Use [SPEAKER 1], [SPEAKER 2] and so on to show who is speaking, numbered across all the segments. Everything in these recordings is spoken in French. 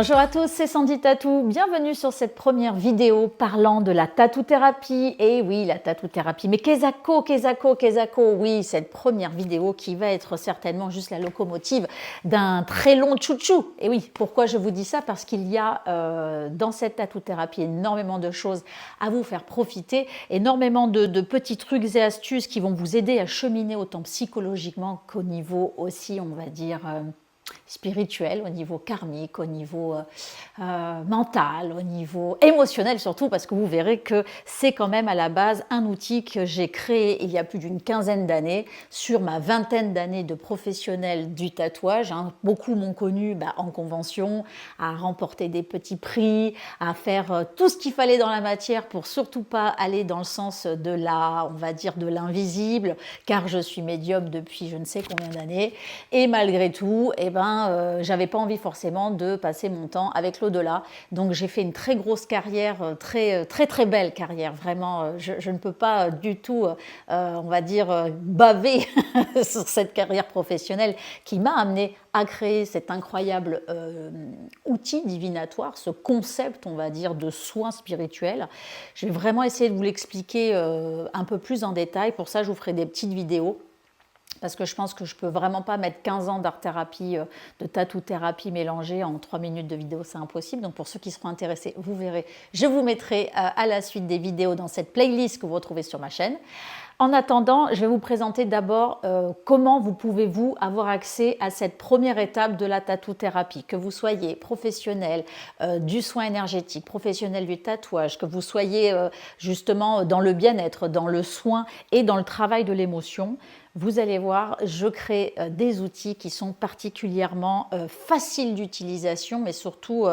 [SPEAKER 1] Bonjour à tous, c'est Sandy Tattoo. Bienvenue sur cette première vidéo parlant de la tattoo-thérapie. Et oui, la tattoo-thérapie. Mais Kezako, oui, cette première vidéo qui va être certainement juste la locomotive d'un très long tchou-tchou. Et oui, pourquoi je vous dis ça? Parce qu'il y a dans cette tattoo-thérapie énormément de choses à vous faire profiter, énormément de petits trucs et astuces qui vont vous aider à cheminer autant psychologiquement qu'au niveau aussi, on va dire, spirituel, au niveau karmique, au niveau mental, au niveau émotionnel surtout, parce que vous verrez que c'est quand même à la base un outil que j'ai créé il y a plus d'une quinzaine d'années sur ma vingtaine d'années de professionnel du tatouage. Beaucoup m'ont connu en convention, à remporter des petits prix, à faire tout ce qu'il fallait dans la matière pour surtout pas aller dans le sens de on va dire de l'invisible, car je suis médium depuis je ne sais combien d'années, et malgré tout, j'avais pas envie forcément de passer mon temps avec l'au-delà. Donc j'ai fait une très grosse carrière, très belle carrière. Vraiment, je ne peux pas du tout, on va dire, baver sur cette carrière professionnelle qui m'a amené à créer cet incroyable outil divinatoire, ce concept, on va dire, de soins spirituels. Je vais vraiment essayer de vous l'expliquer un peu plus en détail. Pour ça, je vous ferai des petites vidéos, parce que je pense que je ne peux vraiment pas mettre 15 ans d'art-thérapie, de tattoo-thérapie mélangée en 3 minutes de vidéo, c'est impossible. Donc pour ceux qui seront intéressés, vous verrez, je vous mettrai à la suite des vidéos dans cette playlist que vous retrouvez sur ma chaîne. En attendant, je vais vous présenter d'abord comment vous pouvez avoir accès à cette première étape de la tattoo-thérapie, que vous soyez professionnel du soin énergétique, professionnel du tatouage, que vous soyez justement dans le bien-être, dans le soin et dans le travail de l'émotion. Vous allez voir, je crée des outils qui sont particulièrement faciles d'utilisation, mais surtout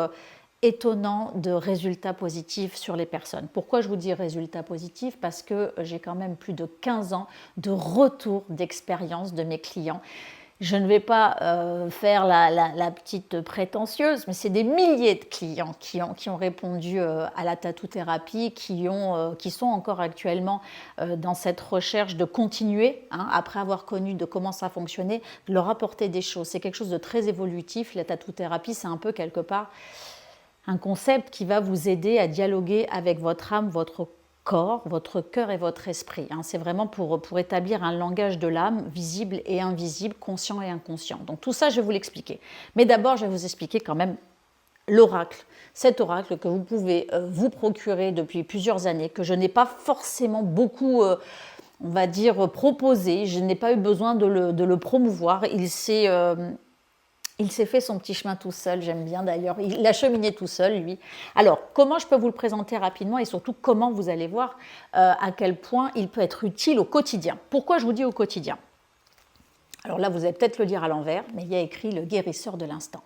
[SPEAKER 1] étonnants de résultats positifs sur les personnes. Pourquoi je vous dis résultats positifs? Parce que j'ai quand même plus de 15 ans de retour d'expérience de mes clients. Je ne vais pas faire la petite prétentieuse, mais c'est des milliers de clients qui ont répondu à la tattoo-thérapie, qui sont encore actuellement dans cette recherche de continuer, après avoir connu de comment ça fonctionnait, de leur apporter des choses. C'est quelque chose de très évolutif. La tattoo-thérapie, c'est un peu quelque part un concept qui va vous aider à dialoguer avec votre âme, votre corps, votre cœur et votre esprit. C'est vraiment pour établir un langage de l'âme visible et invisible, conscient et inconscient. Donc tout ça, je vais vous l'expliquer. Mais d'abord, je vais vous expliquer quand même l'oracle. Cet oracle que vous pouvez vous procurer depuis plusieurs années, que je n'ai pas forcément beaucoup, on va dire, proposé. Je n'ai pas eu besoin de le promouvoir. Il s'est fait son petit chemin tout seul, j'aime bien d'ailleurs. Il a cheminé tout seul, lui. Alors, comment je peux vous le présenter rapidement et surtout comment vous allez voir à quel point il peut être utile au quotidien. Pourquoi je vous dis au quotidien? Alors là, vous allez peut-être le lire à l'envers, mais il y a écrit le guérisseur de l'instant.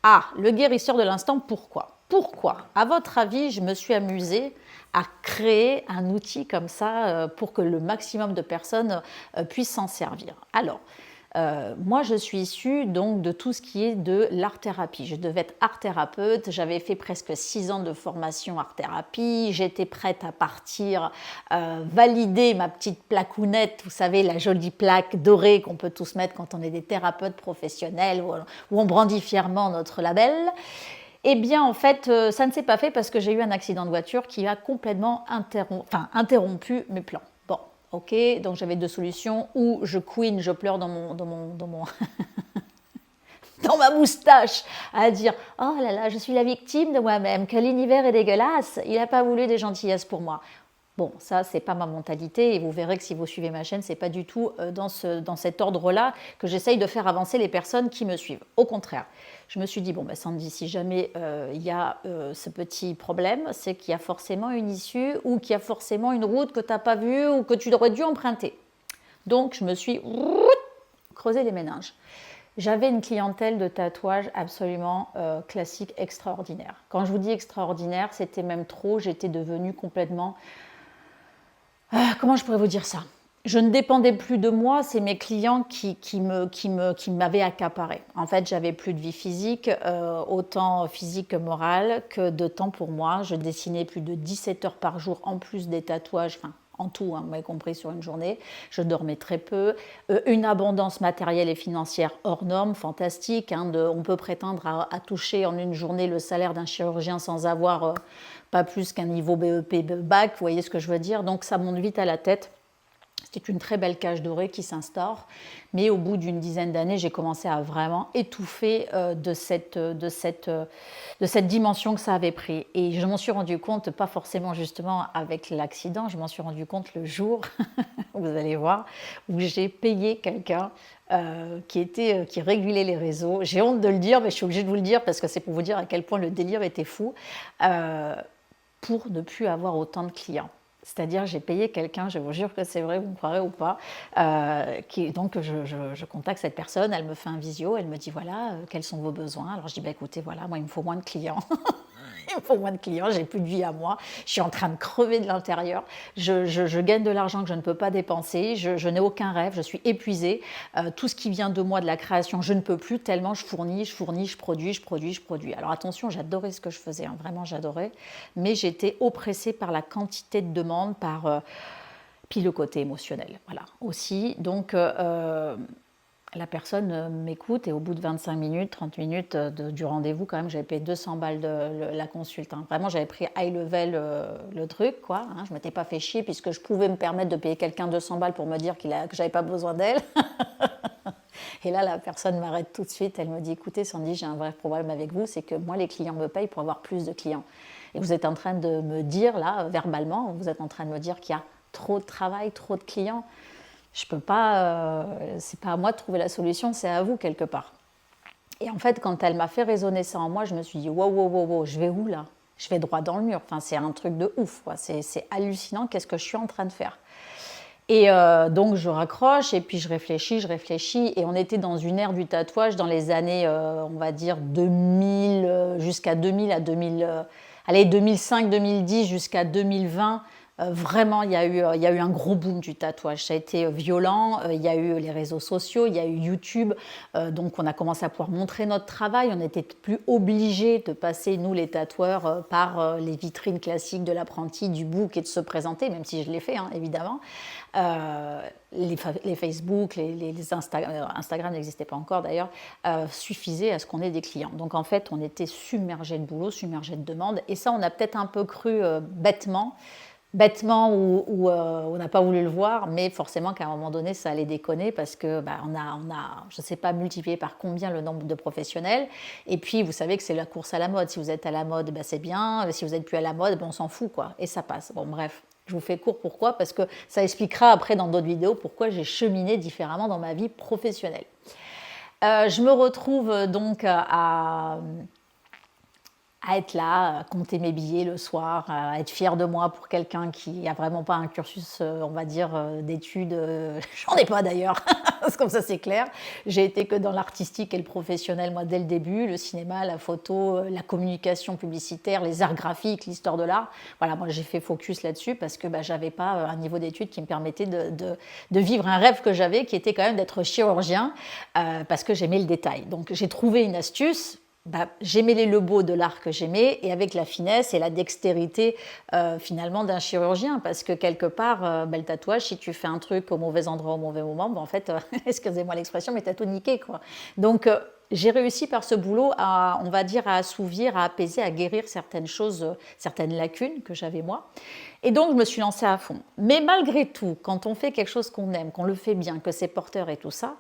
[SPEAKER 1] Ah, le guérisseur de l'instant, pourquoi? Pourquoi, à votre avis, je me suis amusée à créer un outil comme ça pour que le maximum de personnes puissent s'en servir? Alors, moi, je suis issue donc de tout ce qui est de l'art-thérapie. Je devais être art-thérapeute, j'avais fait presque 6 ans de formation art-thérapie, j'étais prête à partir valider ma petite placounette, vous savez, la jolie plaque dorée qu'on peut tous mettre quand on est des thérapeutes professionnels, où on brandit fièrement notre label. Eh bien, en fait, ça ne s'est pas fait parce que j'ai eu un accident de voiture qui a complètement interrompu mes plans. Bon, ok, donc j'avais deux solutions. Ou je couine, je pleure dans dans ma moustache, à dire « Oh là là, je suis la victime de moi-même, que l'univers est dégueulasse, il n'a pas voulu des gentillesses pour moi. » Bon, ça, c'est pas ma mentalité et vous verrez que si vous suivez ma chaîne, c'est pas du tout dans cet ordre-là que j'essaye de faire avancer les personnes qui me suivent. Au contraire, je me suis dit, bon, Sandy, si jamais il y a ce petit problème, c'est qu'il y a forcément une issue ou qu'il y a forcément une route que tu n'as pas vue ou que tu aurais dû emprunter. Donc, je me suis creusé les méninges. J'avais une clientèle de tatouage absolument classique, extraordinaire. Quand je vous dis extraordinaire, c'était même trop, j'étais devenue complètement... comment je pourrais vous dire ça? Je ne dépendais plus de moi, c'est mes clients qui m'avaient accaparé. En fait, j'avais plus de vie physique, autant physique que morale, que de temps pour moi. Je dessinais plus de 17 heures par jour, en plus des tatouages, en tout, hein, vous m'avez compris, sur une journée. Je dormais très peu. Une abondance matérielle et financière hors norme, fantastique. Hein, on peut prétendre à toucher en une journée le salaire d'un chirurgien sans avoir pas plus qu'un niveau BEP, bac, vous voyez ce que je veux dire. Donc ça monte vite à la tête. C'était une très belle cage dorée qui s'instaure, mais au bout d'une dizaine d'années, j'ai commencé à vraiment étouffer de cette dimension que ça avait pris. Et je m'en suis rendu compte, pas forcément justement avec l'accident, je m'en suis rendu compte le jour, vous allez voir, où j'ai payé quelqu'un qui régulait les réseaux. J'ai honte de le dire, mais je suis obligée de vous le dire parce que c'est pour vous dire à quel point le délire était fou, pour ne plus avoir autant de clients. C'est-à-dire, j'ai payé quelqu'un, je vous jure que c'est vrai, vous me croirez ou pas, donc je contacte cette personne, elle me fait un visio, elle me dit voilà, quels sont vos besoins. Alors je dis bah, écoutez, voilà, moi il me faut moins de clients. Il me faut moins de clients, j'ai plus de vie à moi, je suis en train de crever de l'intérieur, je gagne de l'argent que je ne peux pas dépenser, je n'ai aucun rêve, je suis épuisée, tout ce qui vient de moi, de la création, je ne peux plus tellement je fournis, je produis. Alors attention, j'adorais ce que je faisais, hein, vraiment j'adorais, mais j'étais oppressée par la quantité de demandes, puis le côté émotionnel, voilà, aussi. Donc la personne m'écoute et au bout de 25 minutes, 30 minutes du rendez-vous, quand même, j'avais payé 200 balles de la consulte. Hein. Vraiment, j'avais pris high level le truc, quoi. Hein. Je ne m'étais pas fait chier puisque je pouvais me permettre de payer quelqu'un 200 balles pour me dire que je n'avais pas besoin d'elle. Et là, la personne m'arrête tout de suite. Elle me dit, écoutez, Sandy, j'ai un vrai problème avec vous, c'est que moi, les clients me payent pour avoir plus de clients. Et vous êtes en train de me dire, là, verbalement, vous êtes en train de me dire qu'il y a trop de travail, trop de clients. Je peux pas, c'est pas à moi de trouver la solution, c'est à vous quelque part. Et en fait, quand elle m'a fait résonner ça en moi, je me suis dit, wow, je vais où là? Je vais droit dans le mur. Enfin, c'est un truc de ouf, quoi. C'est hallucinant, qu'est-ce que je suis en train de faire? Et donc je raccroche et puis je réfléchis et on était dans une ère du tatouage dans les années, on va dire 2000 jusqu'à 2000 à 2000, allez 2005, 2010 jusqu'à 2020. Vraiment, il y a eu un gros boom du tatouage. Ça a été violent. Il y a eu les réseaux sociaux, il y a eu YouTube. Donc, on a commencé à pouvoir montrer notre travail. On n'était plus obligés de passer, nous, les tatoueurs, par les vitrines classiques de l'apprenti, du book et de se présenter, même si je l'ai fait, hein, évidemment. Les Facebook, les Instagram n'existait pas encore d'ailleurs, suffisaient à ce qu'on ait des clients. Donc en fait, on était submergé de boulot, submergé de demandes. Et ça, on a peut-être un peu cru bêtement ou on n'a pas voulu le voir, mais forcément qu'à un moment donné, ça allait déconner parce que on a, je ne sais pas, multiplié par combien le nombre de professionnels. Et puis, vous savez que c'est la course à la mode. Si vous êtes à la mode, c'est bien. Si vous n'êtes plus à la mode, on s'en fout, quoi. Et ça passe. Bon, bref. Je vous fais court, pourquoi? Parce que ça expliquera après dans d'autres vidéos pourquoi j'ai cheminé différemment dans ma vie professionnelle. Je me retrouve donc à être là, à compter mes billets le soir, à être fière de moi pour quelqu'un qui n'a vraiment pas un cursus, on va dire, d'études. J'en ai pas d'ailleurs, comme ça c'est clair. J'ai été que dans l'artistique et le professionnel, moi, dès le début, le cinéma, la photo, la communication publicitaire, les arts graphiques, l'histoire de l'art. Voilà, moi j'ai fait focus là-dessus parce que j'avais pas un niveau d'études qui me permettait de vivre un rêve que j'avais, qui était quand même d'être chirurgien, parce que j'aimais le détail. Donc j'ai trouvé une astuce. J'aimais le beau de l'art que j'aimais et avec la finesse et la dextérité finalement d'un chirurgien parce que quelque part, le tatouage, si tu fais un truc au mauvais endroit au mauvais moment, en fait, excusez-moi l'expression, mais t'as tout niqué, quoi. Donc j'ai réussi par ce boulot à, on va dire, à assouvir, à apaiser, à guérir certaines choses, certaines lacunes que j'avais moi. Et donc je me suis lancée à fond. Mais malgré tout, quand on fait quelque chose qu'on aime, qu'on le fait bien, que c'est porteur et tout ça,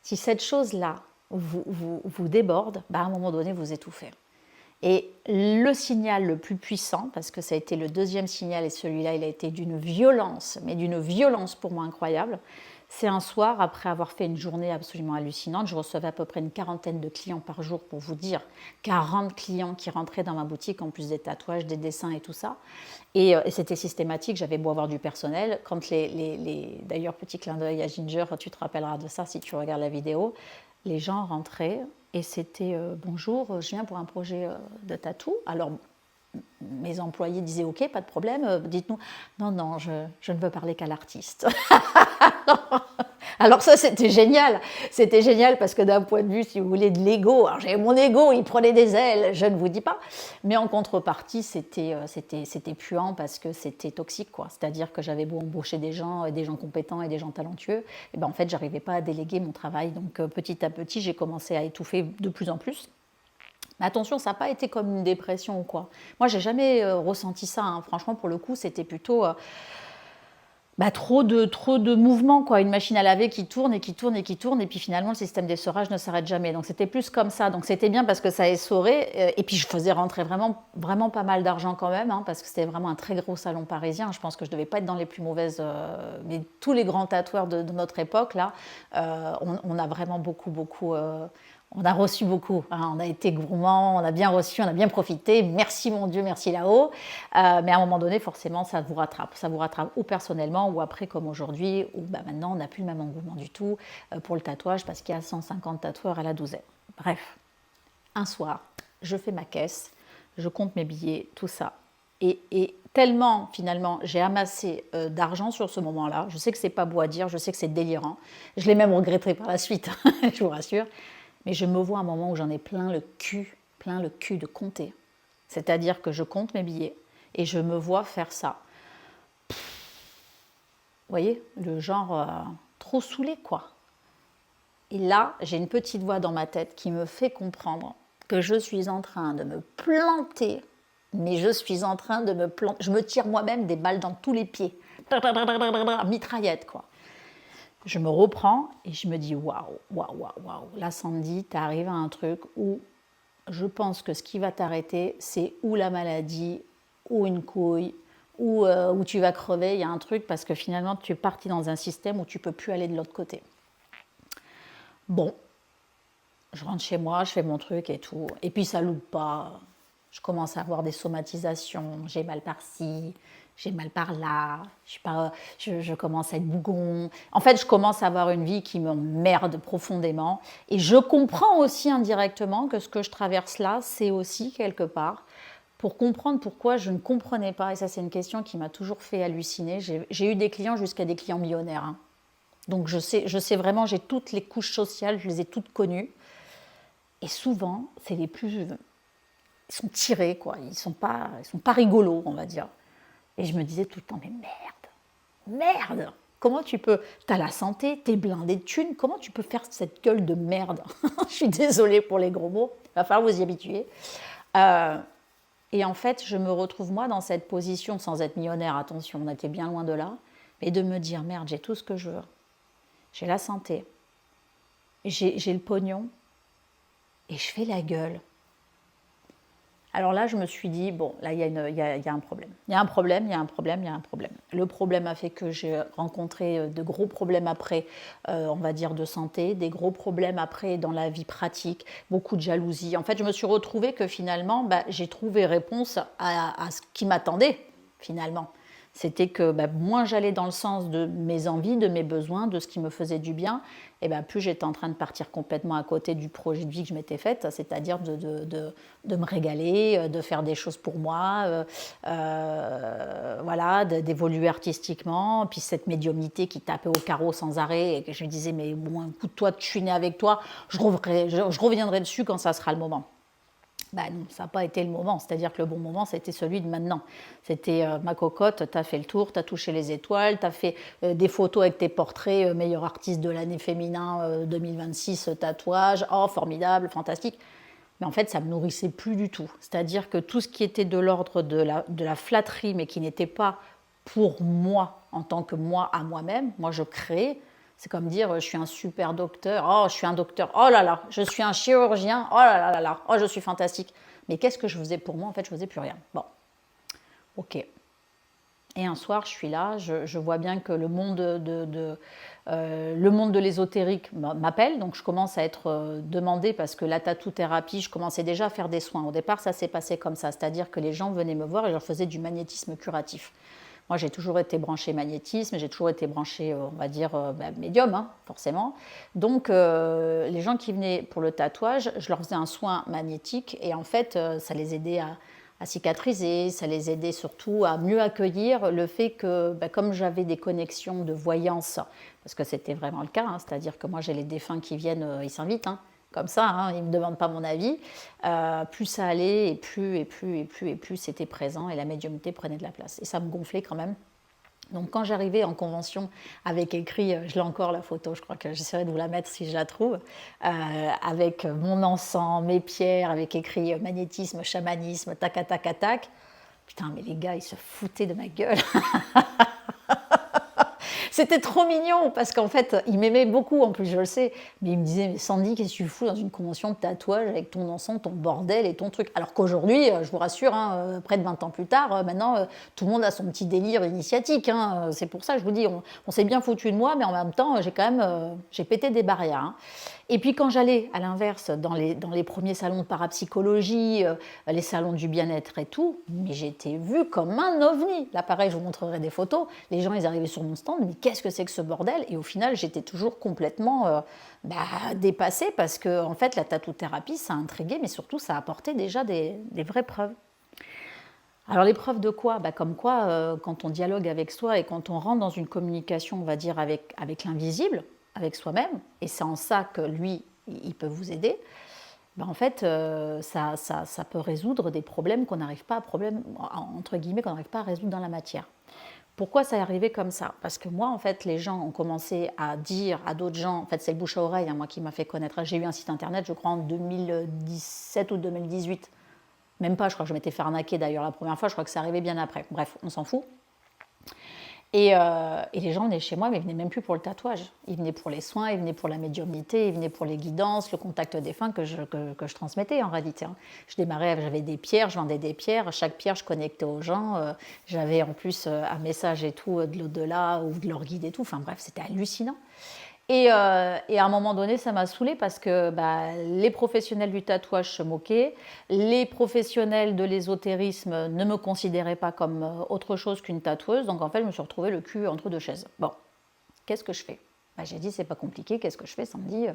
[SPEAKER 1] si cette chose-là vous déborde, à un moment donné, vous étouffez. Et le signal le plus puissant, parce que ça a été le deuxième signal, et celui-là, il a été d'une violence, mais d'une violence pour moi incroyable, c'est un soir, après avoir fait une journée absolument hallucinante, je recevais à peu près une quarantaine de clients par jour, pour vous dire, 40 clients qui rentraient dans ma boutique, en plus des tatouages, des dessins et tout ça. Et c'était systématique, j'avais beau avoir du personnel. Quand d'ailleurs, petit clin d'œil à Ginger, tu te rappelleras de ça si tu regardes la vidéo, les gens rentraient et c'était bonjour, je viens pour un projet de tatou. Alors mes employés disaient ok, pas de problème, dites-nous. Non, je ne veux parler qu'à l'artiste. Alors ça, c'était génial parce que d'un point de vue, si vous voulez, de l'ego, alors j'avais mon ego, il prenait des ailes, je ne vous dis pas, mais en contrepartie, c'était puant parce que c'était toxique, quoi. C'est-à-dire que j'avais beau embaucher des gens compétents et des gens talentueux, et ben en fait, j'arrivais pas à déléguer mon travail, donc petit à petit, j'ai commencé à étouffer de plus en plus. Mais attention, ça n'a pas été comme une dépression ou quoi. Moi, j'ai jamais ressenti ça, hein. Franchement, pour le coup, c'était plutôt trop de mouvements, quoi. Une machine à laver qui tourne et qui tourne et qui tourne, et puis finalement, le système d'essorage ne s'arrête jamais. Donc, c'était plus comme ça. Donc, c'était bien parce que ça essorait, et puis je faisais rentrer vraiment, vraiment pas mal d'argent quand même, hein, parce que c'était vraiment un très gros salon parisien. Je pense que je devais pas être dans les plus mauvaises, mais tous les grands tatoueurs de notre époque, là, on a vraiment beaucoup, on a reçu beaucoup, hein, on a été gourmands, on a bien reçu, on a bien profité, merci mon Dieu, merci là-haut. Mais à un moment donné, forcément, ça vous rattrape ou personnellement, ou après comme aujourd'hui, où maintenant on n'a plus le même engouement du tout pour le tatouage parce qu'il y a 150 tatoueurs à la douzaine. Bref, un soir, je fais ma caisse, je compte mes billets, tout ça. Et tellement, finalement, j'ai amassé d'argent sur ce moment-là, je sais que c'est pas beau à dire, je sais que c'est délirant, je l'ai même regretté par la suite, je vous rassure. Mais je me vois à un moment où j'en ai plein le cul de compter. C'est-à-dire que je compte mes billets et je me vois faire ça. Vous voyez, le genre trop saoulé, quoi. Et là, j'ai une petite voix dans ma tête qui me fait comprendre que je suis en train de me planter, mais je suis en train de me planter. Je me tire moi-même des balles dans tous les pieds. Mitraillette, quoi. Je me reprends et je me dis waouh. Là, Sandy, tu arrives à un truc où je pense que ce qui va t'arrêter, c'est ou la maladie, ou une couille, ou tu vas crever. Il y a un truc parce que finalement, tu es parti dans un système où tu ne peux plus aller de l'autre côté. Bon, je rentre chez moi, je fais mon truc et tout. Et puis ça loupe pas. Je commence à avoir des somatisations. J'ai mal par-ci, j'ai mal par-là. Je commence à être bougon. En fait, je commence à avoir une vie qui m'emmerde profondément. Et je comprends aussi indirectement que ce que je traverse là, c'est aussi quelque part pour comprendre pourquoi je ne comprenais pas. Et ça, c'est une question qui m'a toujours fait halluciner. J'ai eu des clients jusqu'à des clients millionnaires, hein. Donc je sais vraiment, j'ai toutes les couches sociales, je les ai toutes connues. Et souvent, c'est les plus... Ils sont tirés, quoi. Ils sont pas rigolos, on va dire. Et je me disais tout le temps, mais merde, comment tu peux... T'as la santé, t'es blindé de thunes, comment tu peux faire cette gueule de merde? Je suis désolée pour les gros mots, il va falloir vous y habituer. Et en fait, je me retrouve moi dans cette position, sans être millionnaire, attention, on était bien loin de là, mais de me dire, merde, j'ai tout ce que je veux. J'ai la santé, j'ai le pognon, et je fais la gueule. Alors là, je me suis dit, bon, là, il y a un problème. Il y a un problème. Le problème a fait que j'ai rencontré de gros problèmes après, on va dire, de santé, des gros problèmes après dans la vie pratique, beaucoup de jalousie. En fait, je me suis retrouvée que finalement, j'ai trouvé réponse à ce qui m'attendait, finalement. C'était que moins j'allais dans le sens de mes envies, de mes besoins, de ce qui me faisait du bien, et plus j'étais en train de partir complètement à côté du projet de vie que je m'étais faite, c'est-à-dire de me régaler, de faire des choses pour moi, voilà, d'évoluer artistiquement, puis cette médiumnité qui tapait au carreau sans arrêt, et que je me disais, mais bon, un coup de toi, je suis née avec toi, je reviendrai dessus quand ça sera le moment. Non, ça n'a pas été le moment, c'est-à-dire que le bon moment, c'était celui de maintenant. C'était ma cocotte, tu as fait le tour, tu as touché les étoiles, tu as fait des photos avec tes portraits, meilleur artiste de l'année féminin 2026, tatouage, oh formidable, fantastique. Mais en fait, ça ne me nourrissait plus du tout. C'est-à-dire que tout ce qui était de l'ordre de la flatterie, mais qui n'était pas pour moi, en tant que moi à moi-même, moi je créais. C'est comme dire, je suis un super docteur, oh, je suis un docteur, oh là là, je suis un chirurgien, oh là là là là, oh, je suis fantastique. Mais qu'est-ce que je faisais pour moi? En fait, je ne faisais plus rien. Bon, ok. Et un soir, je suis là, je vois bien que le monde de l'ésotérique m'appelle, donc je commence à être demandée parce que la tatou-thérapie, je commençais déjà à faire des soins. Au départ, ça s'est passé comme ça, c'est-à-dire que les gens venaient me voir et je leur faisais du magnétisme curatif. Moi, j'ai toujours été branchée magnétisme, j'ai toujours été branchée, on va dire, médium, hein, forcément. Donc, les gens qui venaient pour le tatouage, je leur faisais un soin magnétique et en fait, ça les aidait à cicatriser, ça les aidait surtout à mieux accueillir le fait que, comme j'avais des connexions de voyance, parce que c'était vraiment le cas, hein, c'est-à-dire que moi j'ai les défunts qui viennent, ils s'invitent, hein, comme ça, hein, ils ne me demandent pas mon avis, plus ça allait et plus c'était présent et la médiumnité prenait de la place. Et ça me gonflait quand même. Donc quand j'arrivais en convention avec écrit, je l'ai encore la photo, je crois que j'essaierai de vous la mettre si je la trouve, avec mon encens, mes pierres, avec écrit magnétisme, chamanisme, tac, tac, tac. Putain, mais les gars, ils se foutaient de ma gueule. C'était trop mignon parce qu'en fait, il m'aimait beaucoup, en plus je le sais, mais il me disait, mais Sandy, qu'est-ce que tu fous dans une convention de tatouage avec ton encens, ton bordel et ton truc? Alors qu'aujourd'hui, je vous rassure, hein, près de 20 ans plus tard, maintenant, tout le monde a son petit délire initiatique. Hein. C'est pour ça que je vous dis, on s'est bien foutu de moi, mais en même temps, j'ai quand même j'ai pété des barrières. Hein. Et puis quand j'allais, à l'inverse, dans les premiers salons de parapsychologie, les salons du bien-être et tout, mais j'étais vue comme un ovni. Là, pareil, je vous montrerai des photos. Les gens, ils arrivaient sur mon stand, mais qu'est-ce que c'est que ce bordel? Et au final, j'étais toujours complètement dépassée parce que, en fait, la tatou-thérapie, ça a intrigué, mais surtout, ça a apporté déjà des vraies preuves. Alors les preuves de quoi? Comme quoi, quand on dialogue avec soi et quand on rentre dans une communication, on va dire, avec l'invisible, avec soi-même, et c'est en ça que lui, il peut vous aider, en fait, ça peut résoudre des problèmes qu'on n'arrive pas entre guillemets, qu'on n'arrive pas à résoudre dans la matière. Pourquoi ça est arrivé comme ça? Parce que moi, en fait, les gens ont commencé à dire à d'autres gens, en fait, c'est le bouche à oreille, hein, moi, qui m'a fait connaître. J'ai eu un site internet, je crois, en 2017 ou 2018. Même pas, je crois que je m'étais fait arnaquer d'ailleurs la première fois, je crois que c'est arrivé bien après. Bref, on s'en fout. Et les gens venaient chez moi, mais ils venaient même plus pour le tatouage. Ils venaient pour les soins, ils venaient pour la médiumnité, ils venaient pour les guidances, le contact défunt que je transmettais en réalité. Hein. Je démarrais, j'avais des pierres, je vendais des pierres. Chaque pierre, je connectais aux gens. J'avais en plus un message et tout de l'au-delà ou de leur guide et tout. Enfin bref, c'était hallucinant. Et à un moment donné, ça m'a saoulée parce que les professionnels du tatouage se moquaient, les professionnels de l'ésotérisme ne me considéraient pas comme autre chose qu'une tatoueuse, donc en fait, je me suis retrouvée le cul entre deux chaises. Bon, qu'est-ce que je fais? J'ai dit, c'est pas compliqué, qu'est-ce que je fais? Ça me dit,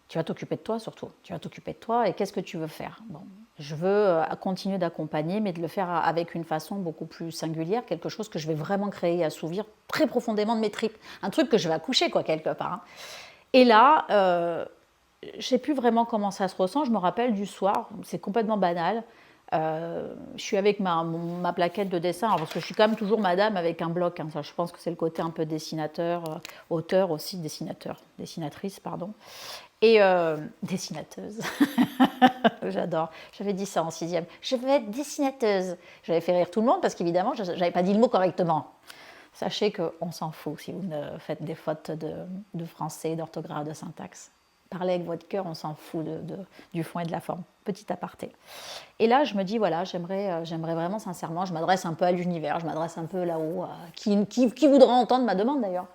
[SPEAKER 1] tu vas t'occuper de toi surtout, tu vas t'occuper de toi et qu'est-ce que tu veux faire? Bon, je veux continuer d'accompagner, mais de le faire avec une façon beaucoup plus singulière, quelque chose que je vais vraiment créer et assouvir très profondément de mes tripes, un truc que je vais accoucher quoi quelque part. Hein. Et là, je ne sais plus vraiment comment ça se ressent, je me rappelle du soir, c'est complètement banal, je suis avec ma plaquette de dessin, alors parce que je suis quand même toujours madame avec un bloc, hein, ça, je pense que c'est le côté un peu dessinateur, auteur aussi, dessinatrice, pardon. Et dessinateuse, j'adore. J'avais dit ça en 6e. Je veux être dessinateuse. J'avais fait rire tout le monde parce qu'évidemment, je n'avais pas dit le mot correctement. Sachez qu'on s'en fout si vous ne faites des fautes de français, d'orthographe, de syntaxe. Parlez avec votre cœur, on s'en fout du fond et de la forme. Petit aparté. Et là, je me dis, voilà, j'aimerais vraiment sincèrement, je m'adresse un peu à l'univers, je m'adresse un peu là-haut, qui voudra entendre ma demande d'ailleurs.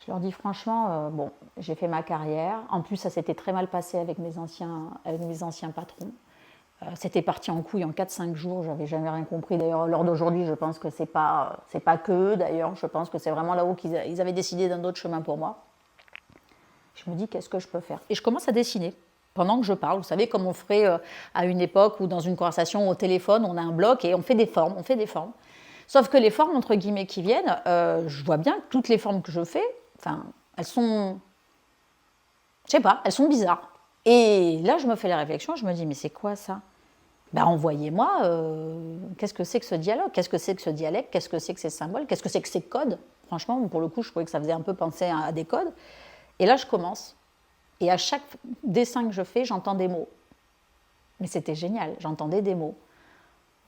[SPEAKER 1] Je leur dis franchement, bon, j'ai fait ma carrière. En plus, ça s'était très mal passé avec mes anciens patrons. C'était parti en couille en 4-5 jours, j'avais jamais rien compris. D'ailleurs, lors d'aujourd'hui, je pense que c'est pas que eux, d'ailleurs. Je pense que c'est vraiment là-haut qu'ils avaient décidé d'un autre chemin pour moi. Je me dis, qu'est-ce que je peux faire? Et je commence à dessiner pendant que je parle. Vous savez, comme on ferait à une époque où dans une conversation au téléphone, on a un bloc et on fait des formes. Sauf que les formes, entre guillemets, qui viennent, je vois bien que toutes les formes que je fais, elles sont, je sais pas, elles sont bizarres. Et là, je me fais la réflexion, je me dis, mais c'est quoi ça? Envoyez-moi, qu'est-ce que c'est que ce dialogue? Qu'est-ce que c'est que ce dialecte? Qu'est-ce que c'est que ces symboles? Qu'est-ce que c'est que ces codes? Franchement, pour le coup, je trouvais que ça faisait un peu penser à des codes. Et là, je commence. Et à chaque dessin que je fais, j'entends des mots. Mais c'était génial, j'entendais des mots.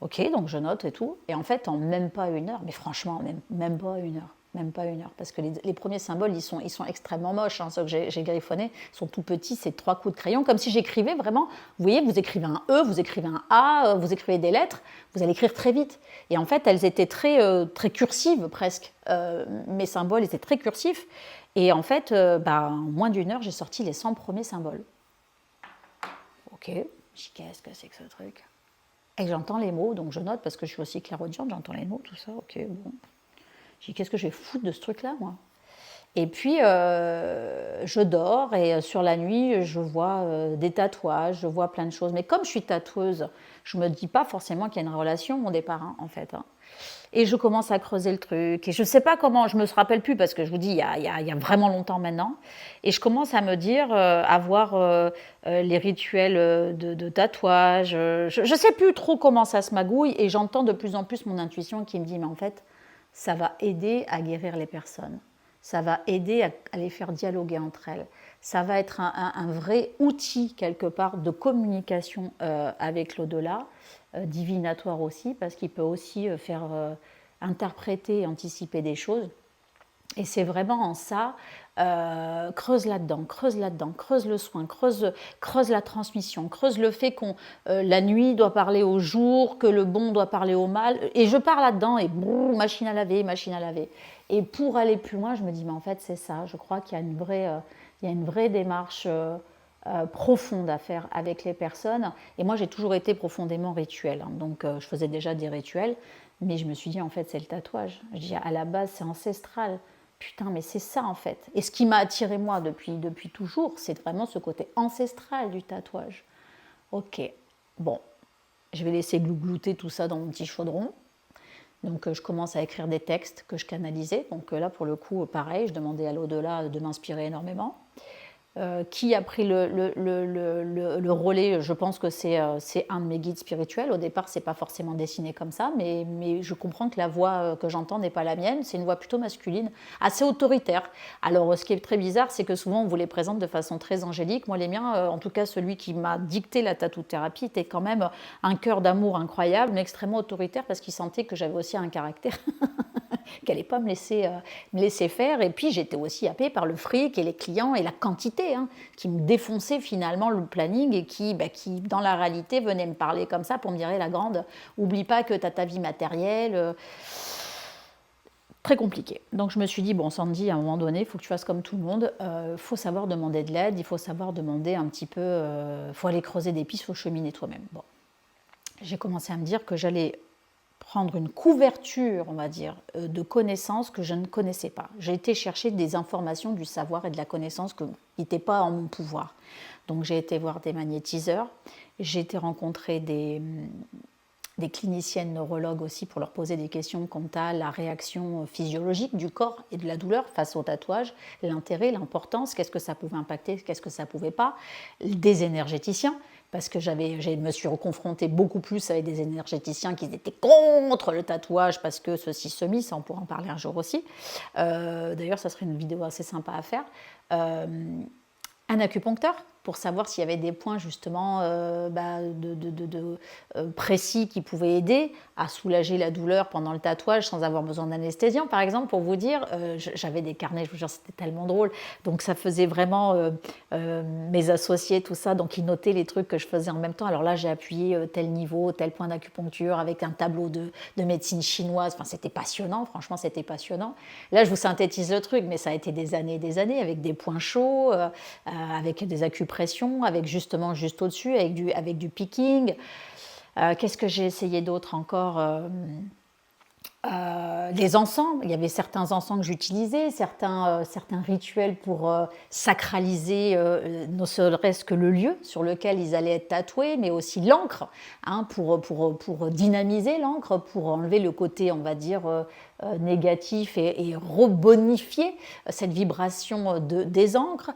[SPEAKER 1] Ok, donc je note et tout. Et en fait, en même pas 1 heure, mais franchement, même pas 1 heure. Même pas 1 heure, parce que les premiers symboles, ils sont extrêmement moches, hein, ceux que j'ai griffonnés, sont tout petits, c'est 3 coups de crayon, comme si j'écrivais vraiment, vous voyez, vous écrivez un E, vous écrivez un A, vous écrivez des lettres, vous allez écrire très vite. Et en fait, elles étaient très cursives presque, mes symboles étaient très cursifs, et en fait, en moins d'1 heure, j'ai sorti les 100 premiers symboles. Ok, je dis, qu'est-ce que c'est que ce truc? Et j'entends les mots, donc je note, parce que je suis aussi clairaudiente, j'entends les mots, tout ça, ok, bon. J'ai dit, qu'est-ce que je vais foutre de ce truc-là, moi? Et puis, je dors et sur la nuit, je vois des tatouages, je vois plein de choses. Mais comme je suis tatoueuse, je ne me dis pas forcément qu'il y a une relation au départ, hein, en fait. Hein. Et je commence à creuser le truc. Et je ne sais pas comment, je ne me rappelle plus parce que je vous dis, il y a vraiment longtemps maintenant. Et je commence à me dire, à voir les rituels de tatouage. Je ne sais plus trop comment ça se magouille. Et j'entends de plus en plus mon intuition qui me dit, mais en fait, ça va aider à guérir les personnes. Ça va aider à les faire dialoguer entre elles. Ça va être un vrai outil, quelque part, de communication avec l'au-delà, divinatoire aussi, parce qu'il peut aussi faire interpréter et anticiper des choses. Et c'est vraiment en ça, creuse là-dedans, creuse le soin, creuse la transmission, creuse le fait qu'on la nuit doit parler au jour, que le bon doit parler au mal. Et je pars là-dedans et brrr, machine à laver, machine à laver. Et pour aller plus loin, je me dis, mais en fait, c'est ça. Je crois qu'il y a une vraie démarche profonde à faire avec les personnes. Et moi, j'ai toujours été profondément rituel. Hein. Donc, je faisais déjà des rituels. Mais je me suis dit, en fait, c'est le tatouage. Je dis, à la base, c'est ancestral. Putain, mais c'est ça en fait. Et ce qui m'a attiré moi depuis toujours, c'est vraiment ce côté ancestral du tatouage. Ok, bon, je vais laisser glouter tout ça dans mon petit chaudron. Donc je commence à écrire des textes que je canalisais. Donc là, pour le coup, pareil, je demandais à l'au-delà de m'inspirer énormément. Qui a pris le relais? Je pense que c'est un de mes guides spirituels. Au départ, c'est pas forcément dessiné comme ça, mais je comprends que la voix que j'entends n'est pas la mienne. C'est une voix plutôt masculine, assez autoritaire. Alors, ce qui est très bizarre, c'est que souvent, on vous les présente de façon très angélique. Moi, les miens, en tout cas, celui qui m'a dicté la tattoo-thérapie était quand même un cœur d'amour incroyable, mais extrêmement autoritaire parce qu'il sentait que j'avais aussi un caractère. Qu'elle n'allait pas me laisser faire. Et puis j'étais aussi happée par le fric et les clients et la quantité hein, qui me défonçait finalement le planning et qui, dans la réalité, venait me parler comme ça pour me dire, la grande, oublie pas que tu as ta vie matérielle. Très compliqué. Donc je me suis dit, bon Sandy, à un moment donné, il faut que tu fasses comme tout le monde, il faut savoir demander de l'aide, il faut savoir demander un petit peu, il faut aller creuser des pistes, il faut cheminer toi-même. Bon. J'ai commencé à me dire que j'allais prendre une couverture, on va dire, de connaissances que je ne connaissais pas. J'ai été chercher des informations, du savoir et de la connaissance qui n'étaient pas en mon pouvoir. Donc j'ai été voir des magnétiseurs, j'ai été rencontrer des cliniciennes neurologues aussi pour leur poser des questions quant à la réaction physiologique du corps et de la douleur face au tatouage, l'intérêt, l'importance, qu'est-ce que ça pouvait impacter, qu'est-ce que ça ne pouvait pas, des énergéticiens, parce que je me suis reconfrontée beaucoup plus avec des énergéticiens qui étaient contre le tatouage parce que ceci, ça on pourra en parler un jour aussi. D'ailleurs, ça serait une vidéo assez sympa à faire. Un acupuncteur pour savoir s'il y avait des points justement précis qui pouvaient aider à soulager la douleur pendant le tatouage sans avoir besoin d'anesthésiant. Par exemple, pour vous dire, j'avais des carnets, je vous jure, c'était tellement drôle. Donc ça faisait vraiment mes associés, tout ça, donc ils notaient les trucs que je faisais en même temps. Alors là, j'ai appuyé tel niveau, tel point d'acupuncture avec un tableau de médecine chinoise. Enfin, c'était passionnant, franchement, c'était passionnant. Là, je vous synthétise le truc, mais ça a été des années avec des points chauds, avec des acupressions, avec justement juste au-dessus, avec du picking. Qu'est-ce que j'ai essayé d'autre encore les encens, il y avait certains encens que j'utilisais, certains rituels pour sacraliser ne serait-ce que le lieu sur lequel ils allaient être tatoués, mais aussi l'encre, hein, pour dynamiser l'encre, pour enlever le côté, on va dire, négatif et rebonifier cette vibration des encres.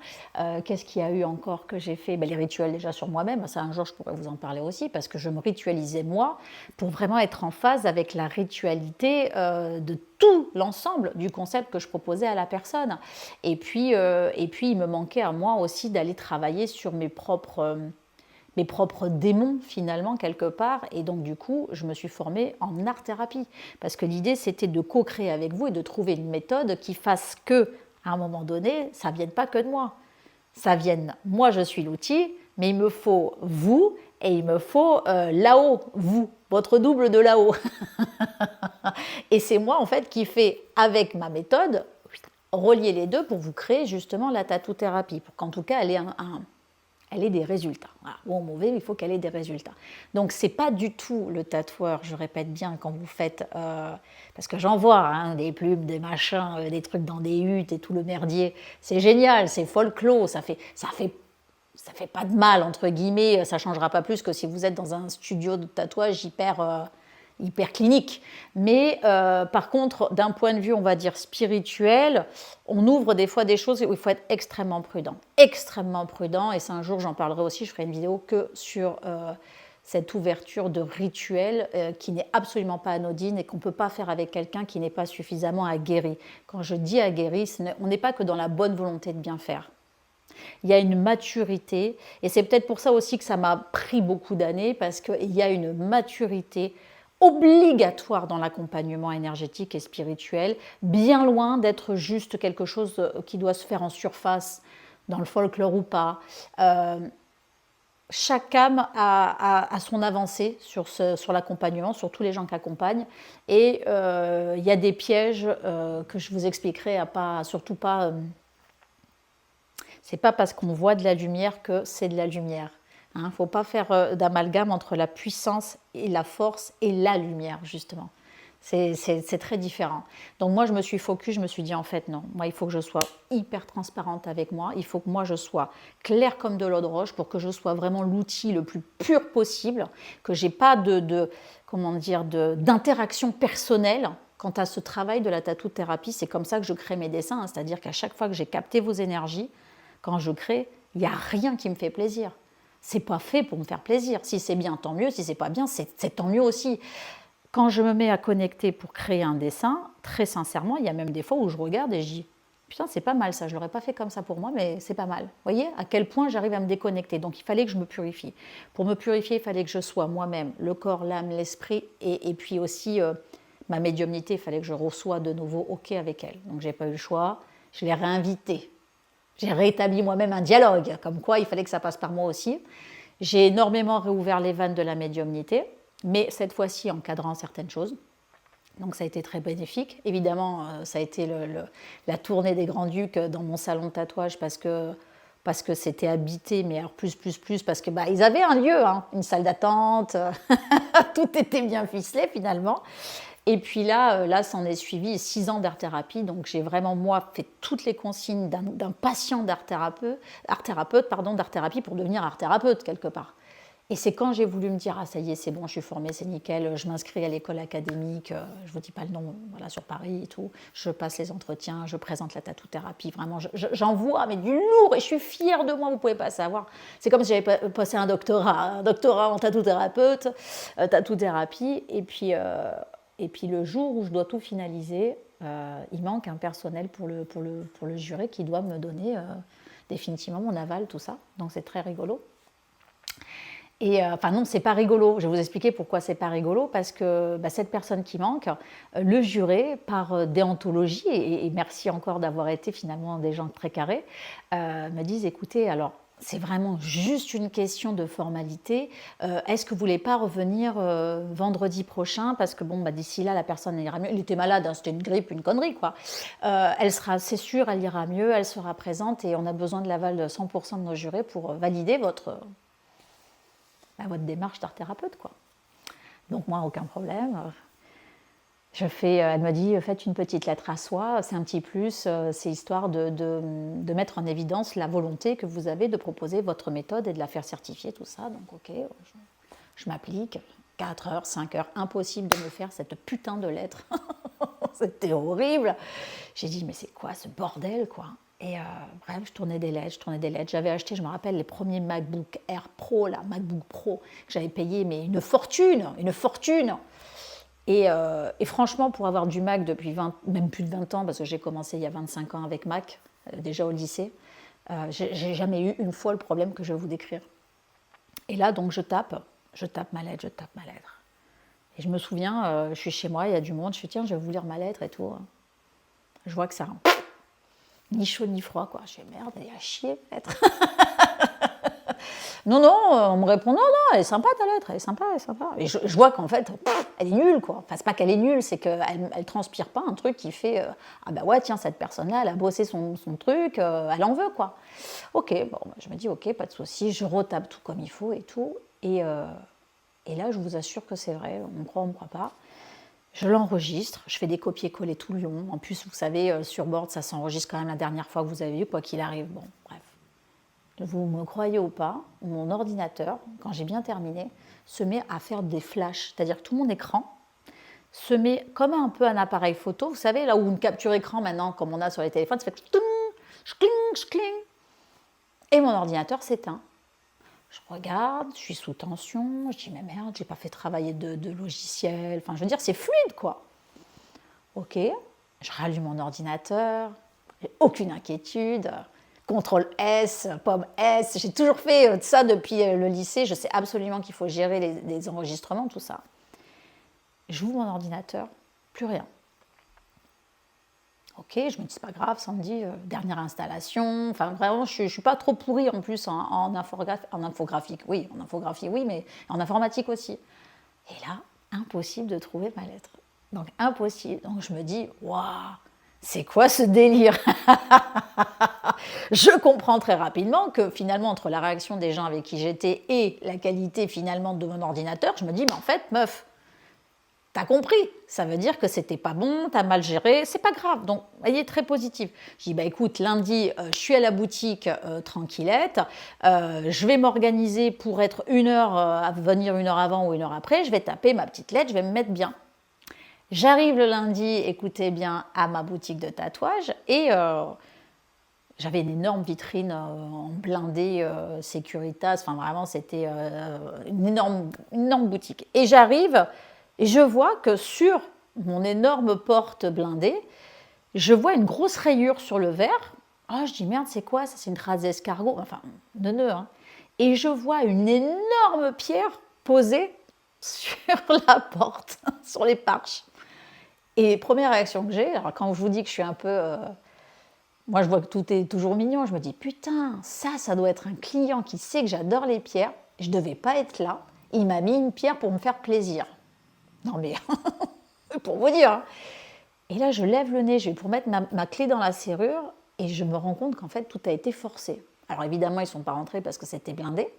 [SPEAKER 1] Qu'est-ce qu'il y a eu encore que j'ai fait? Les rituels déjà sur moi-même, ça un jour je pourrais vous en parler aussi, parce que je me ritualisais moi pour vraiment être en phase avec la ritualité de tout l'ensemble du concept que je proposais à la personne. Et puis il me manquait à moi aussi d'aller travailler sur mes propres démons finalement quelque part, et donc du coup je me suis formée en art-thérapie parce que l'idée c'était de co-créer avec vous et de trouver une méthode qui fasse que à un moment donné ça ne vienne pas que de moi, ça vienne, moi je suis l'outil, mais il me faut vous et il me faut là-haut, vous, votre double de là-haut. Et c'est moi en fait qui fais avec ma méthode relier les deux pour vous créer justement la tattoo-thérapie, pour qu'en tout cas elle ait elle ait des résultats. Voilà. Bon ou mauvais, il faut qu'elle ait des résultats. Donc, ce n'est pas du tout le tatoueur, je répète bien, quand vous faites... parce que j'en vois, hein, des plumes, des machins, des trucs dans des huttes et tout le merdier. C'est génial, c'est folklore, ça fait pas de mal, entre guillemets, ça ne changera pas plus que si vous êtes dans un studio de tatouage hyper clinique. Mais par contre, d'un point de vue, on va dire, spirituel, on ouvre des fois des choses où il faut être extrêmement prudent. Extrêmement prudent, et c'est un jour, j'en parlerai aussi, je ferai une vidéo que sur cette ouverture de rituel qui n'est absolument pas anodine et qu'on ne peut pas faire avec quelqu'un qui n'est pas suffisamment aguerri. Quand je dis aguerri, on n'est pas que dans la bonne volonté de bien faire. Il y a une maturité, et c'est peut-être pour ça aussi que ça m'a pris beaucoup d'années, parce qu'il y a une maturité obligatoire dans l'accompagnement énergétique et spirituel, bien loin d'être juste quelque chose qui doit se faire en surface, dans le folklore ou pas. Chaque âme a son avancée sur l'accompagnement, sur tous les gens qui accompagnent, et il y a des pièges que je vous expliquerai, surtout pas... c'est pas parce qu'on voit de la lumière que c'est de la lumière. Il ne faut pas faire d'amalgame entre la puissance et la force et la lumière, justement. C'est très différent. Donc moi, je me suis focus, je me suis dit, en fait, non. Moi, il faut que je sois hyper transparente avec moi. Il faut que moi, je sois claire comme de l'eau de roche pour que je sois vraiment l'outil le plus pur possible, que je n'ai pas d'interaction personnelle. Quant à ce travail de la tattoo-thérapie, c'est comme ça que je crée mes dessins. Hein. C'est-à-dire qu'à chaque fois que j'ai capté vos énergies, quand je crée, il n'y a rien qui me fait plaisir. C'est pas fait pour me faire plaisir. Si c'est bien, tant mieux. Si c'est pas bien, c'est tant mieux aussi. Quand je me mets à connecter pour créer un dessin, très sincèrement, il y a même des fois où je regarde et je dis « Putain, c'est pas mal ça, je l'aurais pas fait comme ça pour moi, mais c'est pas mal. » Vous voyez à quel point j'arrive à me déconnecter. Donc il fallait que je me purifie. Pour me purifier, il fallait que je sois moi-même, le corps, l'âme, l'esprit, et puis aussi ma médiumnité, il fallait que je reçois de nouveau OK avec elle. Donc j'ai pas eu le choix, je l'ai réinvitée. J'ai rétabli moi-même un dialogue, comme quoi il fallait que ça passe par moi aussi. J'ai énormément réouvert les vannes de la médiumnité, mais cette fois-ci en cadrant certaines choses. Donc ça a été très bénéfique. Évidemment, ça a été la tournée des Grands-Ducs dans mon salon de tatouage parce que c'était habité, mais alors plus, parce que ils avaient un lieu, hein, une salle d'attente, tout était bien ficelé finalement. Et puis là, s'en est suivi 6 ans d'art-thérapie, donc j'ai vraiment, moi, fait toutes les consignes d'un patient d'art-thérapie pour devenir art-thérapeute, quelque part. Et c'est quand j'ai voulu me dire, ah ça y est, c'est bon, je suis formée, c'est nickel, je m'inscris à l'école académique, je ne vous dis pas le nom, voilà, sur Paris et tout, je passe les entretiens, je présente la tattoo-thérapie, vraiment, j'en vois, mais du lourd, et je suis fière de moi, vous ne pouvez pas savoir. C'est comme si j'avais passé un doctorat en tattoo-thérapie, et puis le jour où je dois tout finaliser, il manque un personnel pour le jury qui doit me donner définitivement mon aval, tout ça. Donc c'est très rigolo. Et enfin non, c'est pas rigolo. Je vais vous expliquer pourquoi c'est pas rigolo. Parce que cette personne qui manque, le juré, par déontologie, et merci encore d'avoir été finalement des gens très carrés, me disent, écoutez, alors c'est vraiment juste une question de formalité. Est-ce que vous voulez pas revenir vendredi prochain? Parce que d'ici là, la personne ira mieux. Elle était malade, hein, c'était une grippe, une connerie, quoi. Elle sera, c'est sûr, elle ira mieux, elle sera présente et on a besoin de l'aval de 100% de nos jurés pour valider votre démarche d'art-thérapeute, quoi. Donc moi, aucun problème. Elle m'a dit, faites une petite lettre à soi, c'est un petit plus, c'est histoire de mettre en évidence la volonté que vous avez de proposer votre méthode et de la faire certifier, tout ça. Donc ok, je m'applique, 4 heures, 5 heures, impossible de me faire cette putain de lettre. C'était horrible. J'ai dit, mais c'est quoi ce bordel, quoi? Et bref, je tournais des lettres. J'avais acheté, je me rappelle, les premiers MacBook Air Pro, MacBook Pro, que j'avais payé, mais une fortune. Et franchement, pour avoir du Mac depuis même plus de 20 ans, parce que j'ai commencé il y a 25 ans avec Mac, déjà au lycée, j'ai jamais eu une fois le problème que je vais vous décrire. Et là, donc, je tape ma lettre. Et je me souviens, je suis chez moi, il y a du monde, je suis tiens, je vais vous lire ma lettre et tout. Je vois que ça... ni chaud ni froid, quoi. Je fais merde, elle est à chier, peut-être. Non, non, on me répond, non, non, elle est sympa ta lettre, elle est sympa, elle est sympa. Et je vois qu'en fait, elle est nulle, quoi. Enfin, c'est pas qu'elle est nulle, c'est qu'elle transpire pas un truc qui fait, ah bah ouais, tiens, cette personne-là, elle a bossé son truc, elle en veut, quoi. Ok, bon, je me dis, ok, pas de souci, je retape tout comme il faut et tout. Et là, je vous assure que c'est vrai, on me croit, on me croit pas. Je l'enregistre, je fais des copier-coller tout le long. En plus, vous savez, sur Board, ça s'enregistre quand même la dernière fois que vous avez vu, quoi qu'il arrive. Bon, bref. Vous me croyez ou pas, mon ordinateur, quand j'ai bien terminé, se met à faire des flashs. C'est-à-dire que tout mon écran se met comme un peu un appareil photo. Vous savez, là où une capture écran maintenant, comme on a sur les téléphones, ça fait cling. Et mon ordinateur s'éteint. Je regarde, je suis sous tension, je dis mais merde, j'ai pas fait travailler de logiciel. Enfin, je veux dire, c'est fluide, quoi. Ok, je rallume mon ordinateur, j'ai aucune inquiétude. CTRL S, pomme S, j'ai toujours fait ça depuis le lycée. Je sais absolument qu'il faut gérer les enregistrements, tout ça. J'ouvre mon ordinateur, plus rien. Ok, je me dis c'est pas grave, Sandy, dernière installation. Enfin, vraiment, je suis pas trop pourrie en plus en infographique. Oui, en infographie, oui, mais en informatique aussi. Et là, impossible de trouver ma lettre. Donc, impossible. Donc, je me dis, waouh, c'est quoi ce délire? Je comprends très rapidement que finalement, entre la réaction des gens avec qui j'étais et la qualité finalement de mon ordinateur, je me dis, mais en fait, meuf, t'as compris, ça veut dire que c'était pas bon, t'as mal géré, c'est pas grave. Donc, voyez, très positif. Je dis, bah écoute, lundi, je suis à la boutique tranquillette, je vais m'organiser pour être une heure, à venir une heure avant ou une heure après, je vais taper ma petite lettre, je vais me mettre bien. J'arrive le lundi, écoutez bien, à ma boutique de tatouage et j'avais une énorme vitrine en blindé Securitas, enfin vraiment c'était une énorme boutique. Et j'arrive et je vois que sur mon énorme porte blindée, je vois une grosse rayure sur le verre. Ah, je dis merde, c'est quoi ça? C'est une trace d'escargot, enfin, neuneu, hein. Et je vois une énorme pierre posée sur la porte, sur les marches. Et première réaction que j'ai, alors quand je vous dis que je suis un peu... moi, je vois que tout est toujours mignon. Je me dis, putain, ça doit être un client qui sait que j'adore les pierres. Je ne devais pas être là. Il m'a mis une pierre pour me faire plaisir. Non, mais pour vous dire. Hein. Et là, je lève le nez, je vais pour mettre ma clé dans la serrure et je me rends compte qu'en fait, tout a été forcé. Alors évidemment, ils ne sont pas rentrés parce que c'était blindé.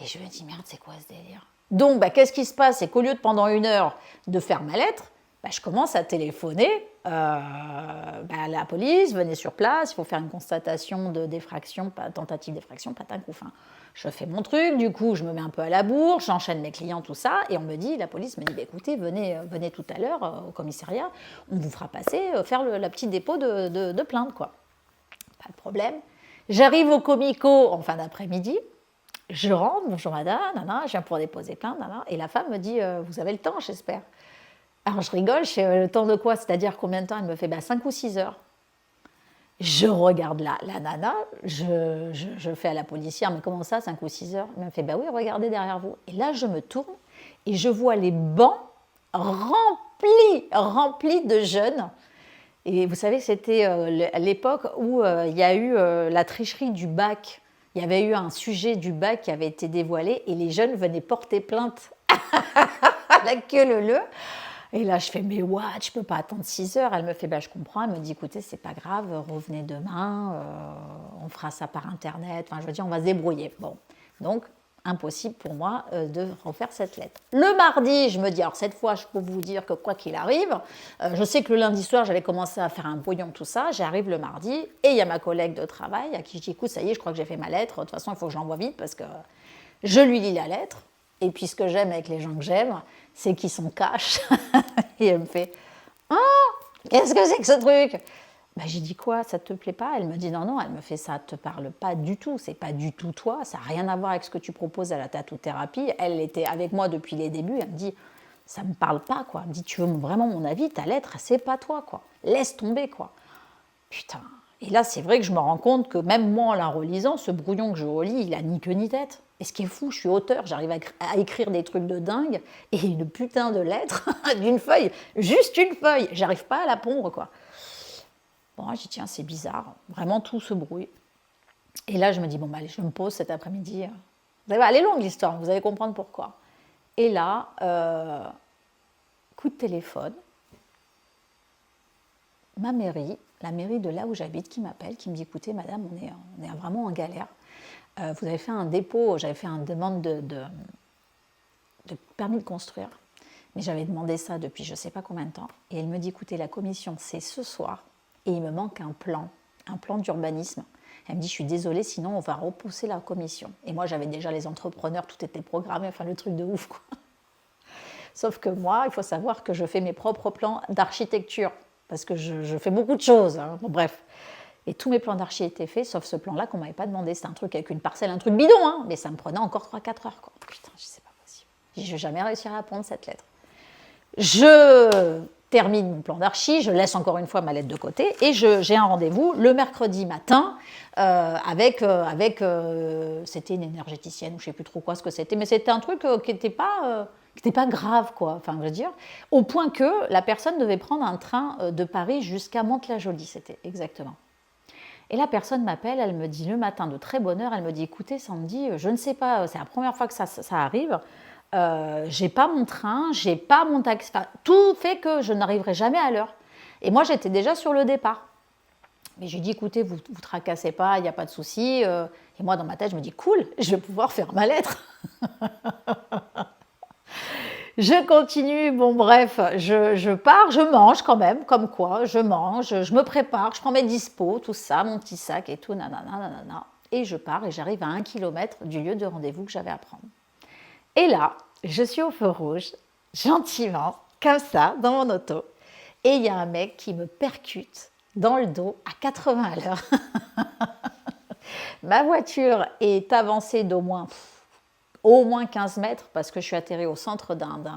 [SPEAKER 1] Et je me dis, merde, c'est quoi ce délire? Donc, qu'est-ce qui se passe? C'est qu'au lieu de pendant une heure de faire ma lettre, je commence à téléphoner à la police, venez sur place, il faut faire une constatation de défraction, tentative d'effraction, patin coup fin. Je fais mon truc, du coup je me mets un peu à la bourre, j'enchaîne mes clients, tout ça, et on me dit, la police me dit, écoutez, venez tout à l'heure au commissariat, on vous fera passer, faire la petite dépôt de plainte, quoi. Pas de problème. J'arrive au comico en fin d'après-midi, je rentre, bonjour madame, nana, je viens pour déposer plainte, nana, et la femme me dit, vous avez le temps, j'espère. Alors je rigole, je fais le temps de quoi? C'est-à-dire combien de temps? Elle me fait 5 ou 6 heures. Je regarde la nana, je fais à la policière, mais comment ça, 5 ou 6 heures? Elle me fait, oui, regardez derrière vous. Et là, je me tourne et je vois les bancs remplis de jeunes. Et vous savez, c'était l'époque où il y a eu la tricherie du bac. Il y avait eu un sujet du bac qui avait été dévoilé et les jeunes venaient porter plainte à la queue leu-leu. Et là, je fais, mais what, je peux pas attendre 6 heures. Elle me fait, je comprends. Elle me dit, écoutez, c'est pas grave, revenez demain, on fera ça par Internet. Enfin, je veux dire, on va se débrouiller. Bon, donc, impossible pour moi de refaire cette lettre. Le mardi, je me dis, alors cette fois, je peux vous dire que quoi qu'il arrive, je sais que le lundi soir, j'allais commencer à faire un brouillon, tout ça. J'arrive le mardi et il y a ma collègue de travail à qui je dis, écoute, ça y est, je crois que j'ai fait ma lettre. De toute façon, il faut que je l'envoie vite parce que je lui lis la lettre. Et puis ce que j'aime avec les gens que j'aime, c'est qu'ils sont cash. Et elle me fait « Ah, qu'est-ce que c'est que ce truc ?» J'ai dit « Quoi, ça te plaît pas ?» Elle me dit « Non, non. » Elle me fait « Ça te parle pas du tout. C'est pas du tout toi. Ça n'a rien à voir avec ce que tu proposes à la tatou-thérapie. » Elle était avec moi depuis les débuts. Elle me dit « Ça me parle pas, quoi. » Elle me dit « Tu veux vraiment mon avis? Ta lettre, c'est pas toi, quoi. Laisse tomber, quoi. » Putain. Et là, c'est vrai que je me rends compte que même moi, en la relisant, ce brouillon que je relis, il a ni queue ni tête. Et ce qui est fou, je suis auteur, j'arrive à écrire des trucs de dingue, et une putain de lettre d'une feuille, juste une feuille, j'arrive pas à la pondre, quoi. Bon, je dis, tiens, c'est bizarre, vraiment tout se brouille. Et là, je me dis, allez, je me pose cet après-midi, Elle est longue l'histoire, vous allez comprendre pourquoi. Et là, coup de téléphone, ma mairie, la mairie de là où j'habite, qui m'appelle, qui me dit, écoutez, madame, on est vraiment en galère. Vous avez fait un dépôt, j'avais fait une demande de permis de construire, mais j'avais demandé ça depuis je ne sais pas combien de temps. Et elle me dit, écoutez, la commission, c'est ce soir, et il me manque un plan d'urbanisme. Elle me dit, je suis désolée, sinon on va repousser la commission. Et moi, j'avais déjà les entrepreneurs, tout était programmé, enfin le truc de ouf, quoi. Sauf que moi, il faut savoir que je fais mes propres plans d'architecture, parce que je fais beaucoup de choses, hein. Bon, bref. Et tous mes plans d'archi étaient faits, sauf ce plan-là qu'on ne m'avait pas demandé. C'était un truc avec une parcelle, un truc bidon, hein, mais ça me prenait encore 3-4 heures, quoi. Putain, c'est pas possible. Je ne vais jamais réussir à répondre cette lettre. Je termine mon plan d'archi, je laisse encore une fois ma lettre de côté et j'ai un rendez-vous le mercredi matin avec c'était une énergéticienne ou je ne sais plus trop quoi ce que c'était, mais c'était un truc qui n'était pas grave, quoi. Enfin, je veux dire, au point que la personne devait prendre un train de Paris jusqu'à Mantes-la-Jolie, c'était exactement. Et la personne m'appelle, elle me dit le matin de très bonne heure, elle me dit écoutez Sandy, je ne sais pas, c'est la première fois que ça arrive, j'ai pas mon train, j'ai pas mon taxi, enfin, tout fait que je n'arriverai jamais à l'heure. Et moi j'étais déjà sur le départ. Mais je lui dis écoutez, vous tracassez pas, il n'y a pas de souci. Et moi dans ma tête je me dis cool, je vais pouvoir faire ma lettre. Je continue, bon bref, je pars, je mange quand même, comme quoi, je mange, je me prépare, je prends mes dispos, tout ça, mon petit sac et tout, nanana, nanana. Et je pars et j'arrive à 1 kilomètre du lieu de rendez-vous que j'avais à prendre. Et là, je suis au feu rouge, gentiment, comme ça, dans mon auto. Et il y a un mec qui me percute dans le dos à 80 à l'heure. Ma voiture est avancée d'au moins 15 mètres parce que je suis atterrée au centre d'un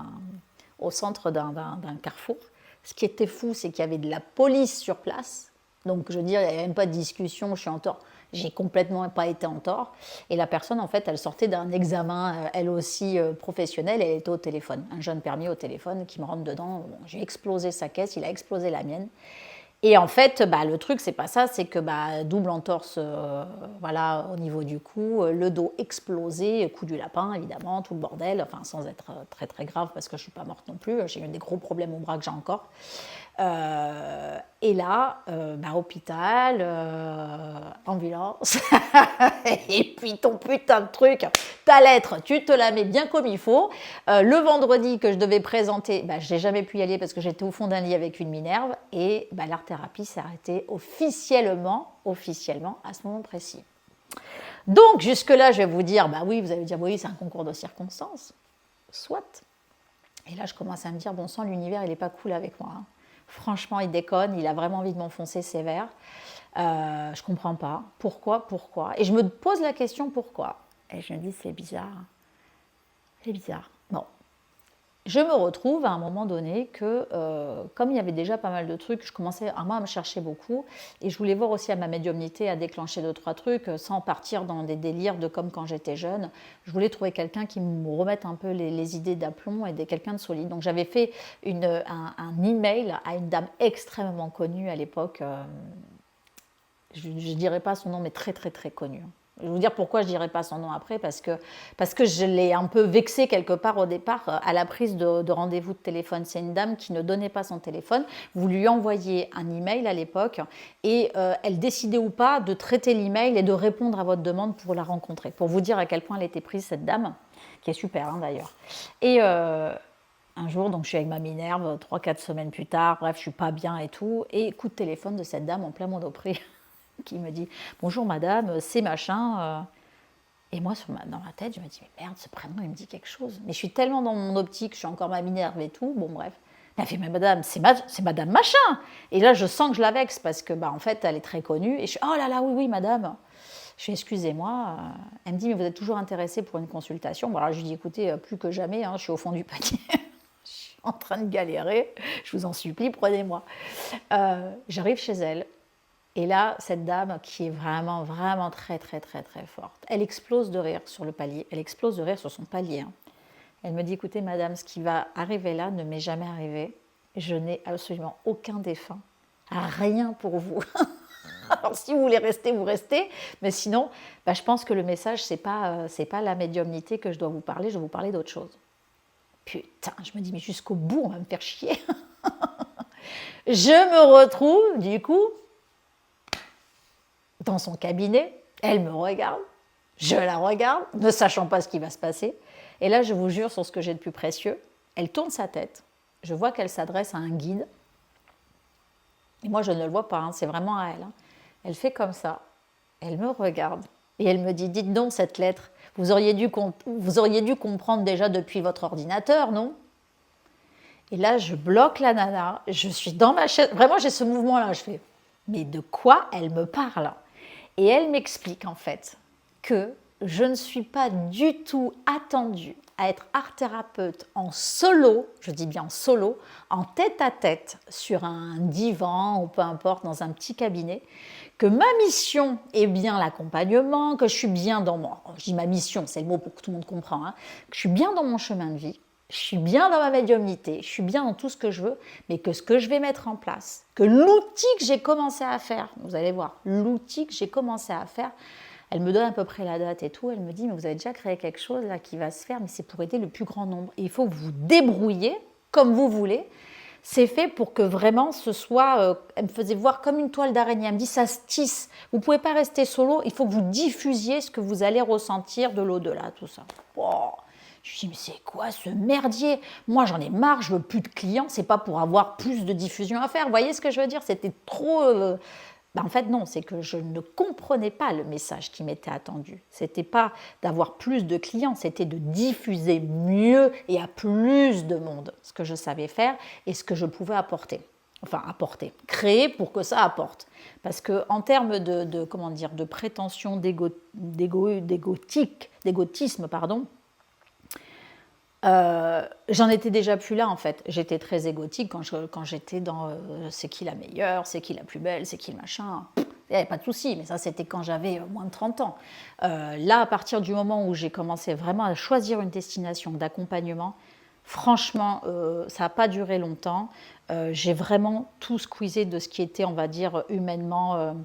[SPEAKER 1] carrefour. Ce qui était fou, c'est qu'il y avait de la police sur place. Donc, je veux dire, il n'y avait même pas de discussion, je suis en tort. J'ai complètement pas été en tort. Et la personne, en fait, elle sortait d'un examen, elle aussi professionnel, elle était au téléphone. Un jeune permis au téléphone qui me rentre dedans. Bon, j'ai explosé sa caisse, il a explosé la mienne. Et en fait, le truc, c'est pas ça, c'est que double entorse voilà, au niveau du cou, le dos explosé, coup du lapin, évidemment, tout le bordel, enfin sans être très très grave parce que je suis pas morte non plus, j'ai eu des gros problèmes au bras que j'ai encore. Et là, hôpital, ambulance, et puis ton putain de truc, ta lettre, tu te la mets bien comme il faut. Le vendredi que je devais présenter, je n'ai jamais pu y aller parce que j'étais au fond d'un lit avec une minerve, et l'art-thérapie s'est arrêtée officiellement à ce moment précis. Donc jusque-là, je vais vous dire, oui, vous allez dire, oui, c'est un concours de circonstances, soit. Et là, je commence à me dire, bon sang, l'univers, il n'est pas cool avec moi, hein. Franchement, il déconne, il a vraiment envie de m'enfoncer sévère. Je comprends pas. Pourquoi? Et je me pose la question pourquoi. Et je me dis, c'est bizarre. C'est bizarre. Bon. Je me retrouve à un moment donné que, comme il y avait déjà pas mal de trucs, je commençais à me chercher beaucoup. Et je voulais voir aussi à ma médiumnité à déclencher 2-3 trucs sans partir dans des délires de comme quand j'étais jeune. Je voulais trouver quelqu'un qui me remette un peu les idées d'aplomb et quelqu'un de solide. Donc j'avais fait un email à une dame extrêmement connue à l'époque. Je ne dirais pas son nom, mais très très très connue. Je vais vous dire pourquoi je ne dirai pas son nom après, parce que je l'ai un peu vexée quelque part au départ à la prise de rendez-vous de téléphone. C'est une dame qui ne donnait pas son téléphone. Vous lui envoyiez un email à l'époque et elle décidait ou pas de traiter l'email et de répondre à votre demande pour la rencontrer. Pour vous dire à quel point elle était prise, cette dame, qui est super d'ailleurs. Et un jour, donc je suis avec ma Minerve, 3-4 semaines plus tard, bref, je ne suis pas bien et tout. Et coup de téléphone de cette dame en plein Monoprix qui me dit « Bonjour madame, c'est machin ». Et moi, dans ma tête, je me dis « Mais merde, ce prénom, il me dit quelque chose ». Mais je suis tellement dans mon optique, je suis encore ma Minerve et tout, bon bref. Elle fait « Mais madame, c'est madame machin ». Et là, je sens que je la vexe parce que, en fait, elle est très connue. Et je suis « Oh là là, oui, madame ». Je fais « Excusez-moi ». Elle me dit « Mais vous êtes toujours intéressée pour une consultation ». Bon, alors je lui dis « Écoutez, plus que jamais, je suis au fond du panier ». Je suis en train de galérer. Je vous en supplie, prenez-moi. J'arrive chez elle. Et là, cette dame qui est vraiment, vraiment très, très, très, très forte, elle explose de rire sur le palier. Elle explose de rire sur son palier. Elle me dit, écoutez, madame, ce qui va arriver là ne m'est jamais arrivé. Je n'ai absolument aucun défunt. Rien pour vous. Alors si vous voulez rester, vous restez, mais sinon, bah, je pense que le message, c'est pas la médiumnité que je dois vous parler, je dois vous parler d'autre chose. Putain, je me dis, mais jusqu'au bout, on va me faire chier. Je me retrouve, du coup, dans son cabinet, elle me regarde, je la regarde, ne sachant pas ce qui va se passer. Et là, je vous jure, sur ce que j'ai de plus précieux, elle tourne sa tête, je vois qu'elle s'adresse à un guide, et moi, je ne le vois pas, hein, c'est vraiment à elle. Hein. Elle fait comme ça, elle me regarde, et elle me dit, dites donc cette lettre, vous auriez dû comprendre déjà depuis votre ordinateur, non? Et là, je bloque la nana, je suis dans ma chaise, vraiment j'ai ce mouvement-là, je fais, mais de quoi elle me parle? Et elle m'explique en fait que je ne suis pas du tout attendue à être art-thérapeute en solo, je dis bien en solo, en tête-à-tête sur un divan ou peu importe, dans un petit cabinet, que ma mission est bien l'accompagnement, que je suis bien dans mon... Je dis ma mission, c'est le mot pour que tout le monde comprenne, hein, que je suis bien dans mon chemin de vie, je suis bien dans ma médiumnité, je suis bien dans tout ce que je veux, mais que ce que je vais mettre en place, que l'outil que j'ai commencé à faire, vous allez voir, l'outil que j'ai commencé à faire, elle me donne à peu près la date et tout, elle me dit, mais vous avez déjà créé quelque chose là qui va se faire, mais c'est pour aider le plus grand nombre. Et il faut que vous vous débrouillez comme vous voulez. C'est fait pour que vraiment ce soit, elle me faisait voir comme une toile d'araignée, elle me dit, ça se tisse, vous ne pouvez pas rester solo, il faut que vous diffusiez ce que vous allez ressentir de l'au-delà, tout ça. Wow. Je me dis, mais c'est quoi ce merdier? Moi, j'en ai marre, je veux plus de clients, c'est pas pour avoir plus de diffusion à faire. Vous voyez ce que je veux dire? C'était trop... en fait, non, c'est que je ne comprenais pas le message qui m'était attendu. C'était pas d'avoir plus de clients, c'était de diffuser mieux et à plus de monde ce que je savais faire et ce que je pouvais apporter. Enfin, apporter, créer pour que ça apporte. Parce qu'en termes de prétention, d'égotisme, pardon, j'en étais déjà plus là en fait. J'étais très égotique quand j'étais dans c'est qui la meilleure, c'est qui la plus belle, c'est qui le machin. Il n'y avait pas de souci, mais ça c'était quand j'avais moins de 30 ans. Là, à partir du moment où j'ai commencé vraiment à choisir une destination d'accompagnement, franchement, ça n'a pas duré longtemps. J'ai vraiment tout squeezé de ce qui était, on va dire, humainement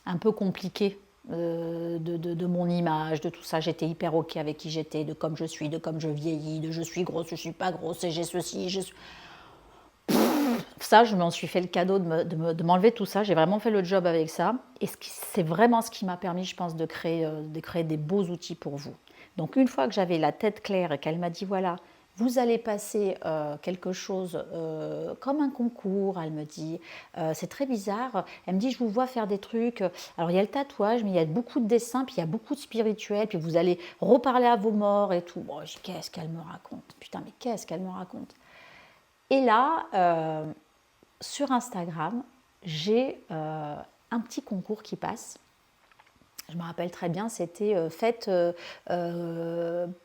[SPEAKER 1] un peu compliqué. De mon image, de tout ça, j'étais hyper ok avec qui j'étais, de comme je suis, de comme je vieillis, de je suis grosse, je suis pas grosse, et j'ai ceci, j'ai ça, je m'en suis fait le cadeau de m'enlever tout ça, j'ai vraiment fait le job avec ça, et c'est vraiment ce qui m'a permis, je pense, de créer des beaux outils pour vous. Donc une fois que j'avais la tête claire et qu'elle m'a dit, voilà, vous allez passer quelque chose comme un concours, elle me dit. C'est très bizarre. Elle me dit, je vous vois faire des trucs. Alors, il y a le tatouage, mais il y a beaucoup de dessins, puis il y a beaucoup de spirituel, puis vous allez reparler à vos morts et tout. Bon, je dis, qu'est-ce qu'elle me raconte? Putain, mais qu'est-ce qu'elle me raconte? Et là, sur Instagram, j'ai un petit concours qui passe. Je me rappelle très bien, c'était faites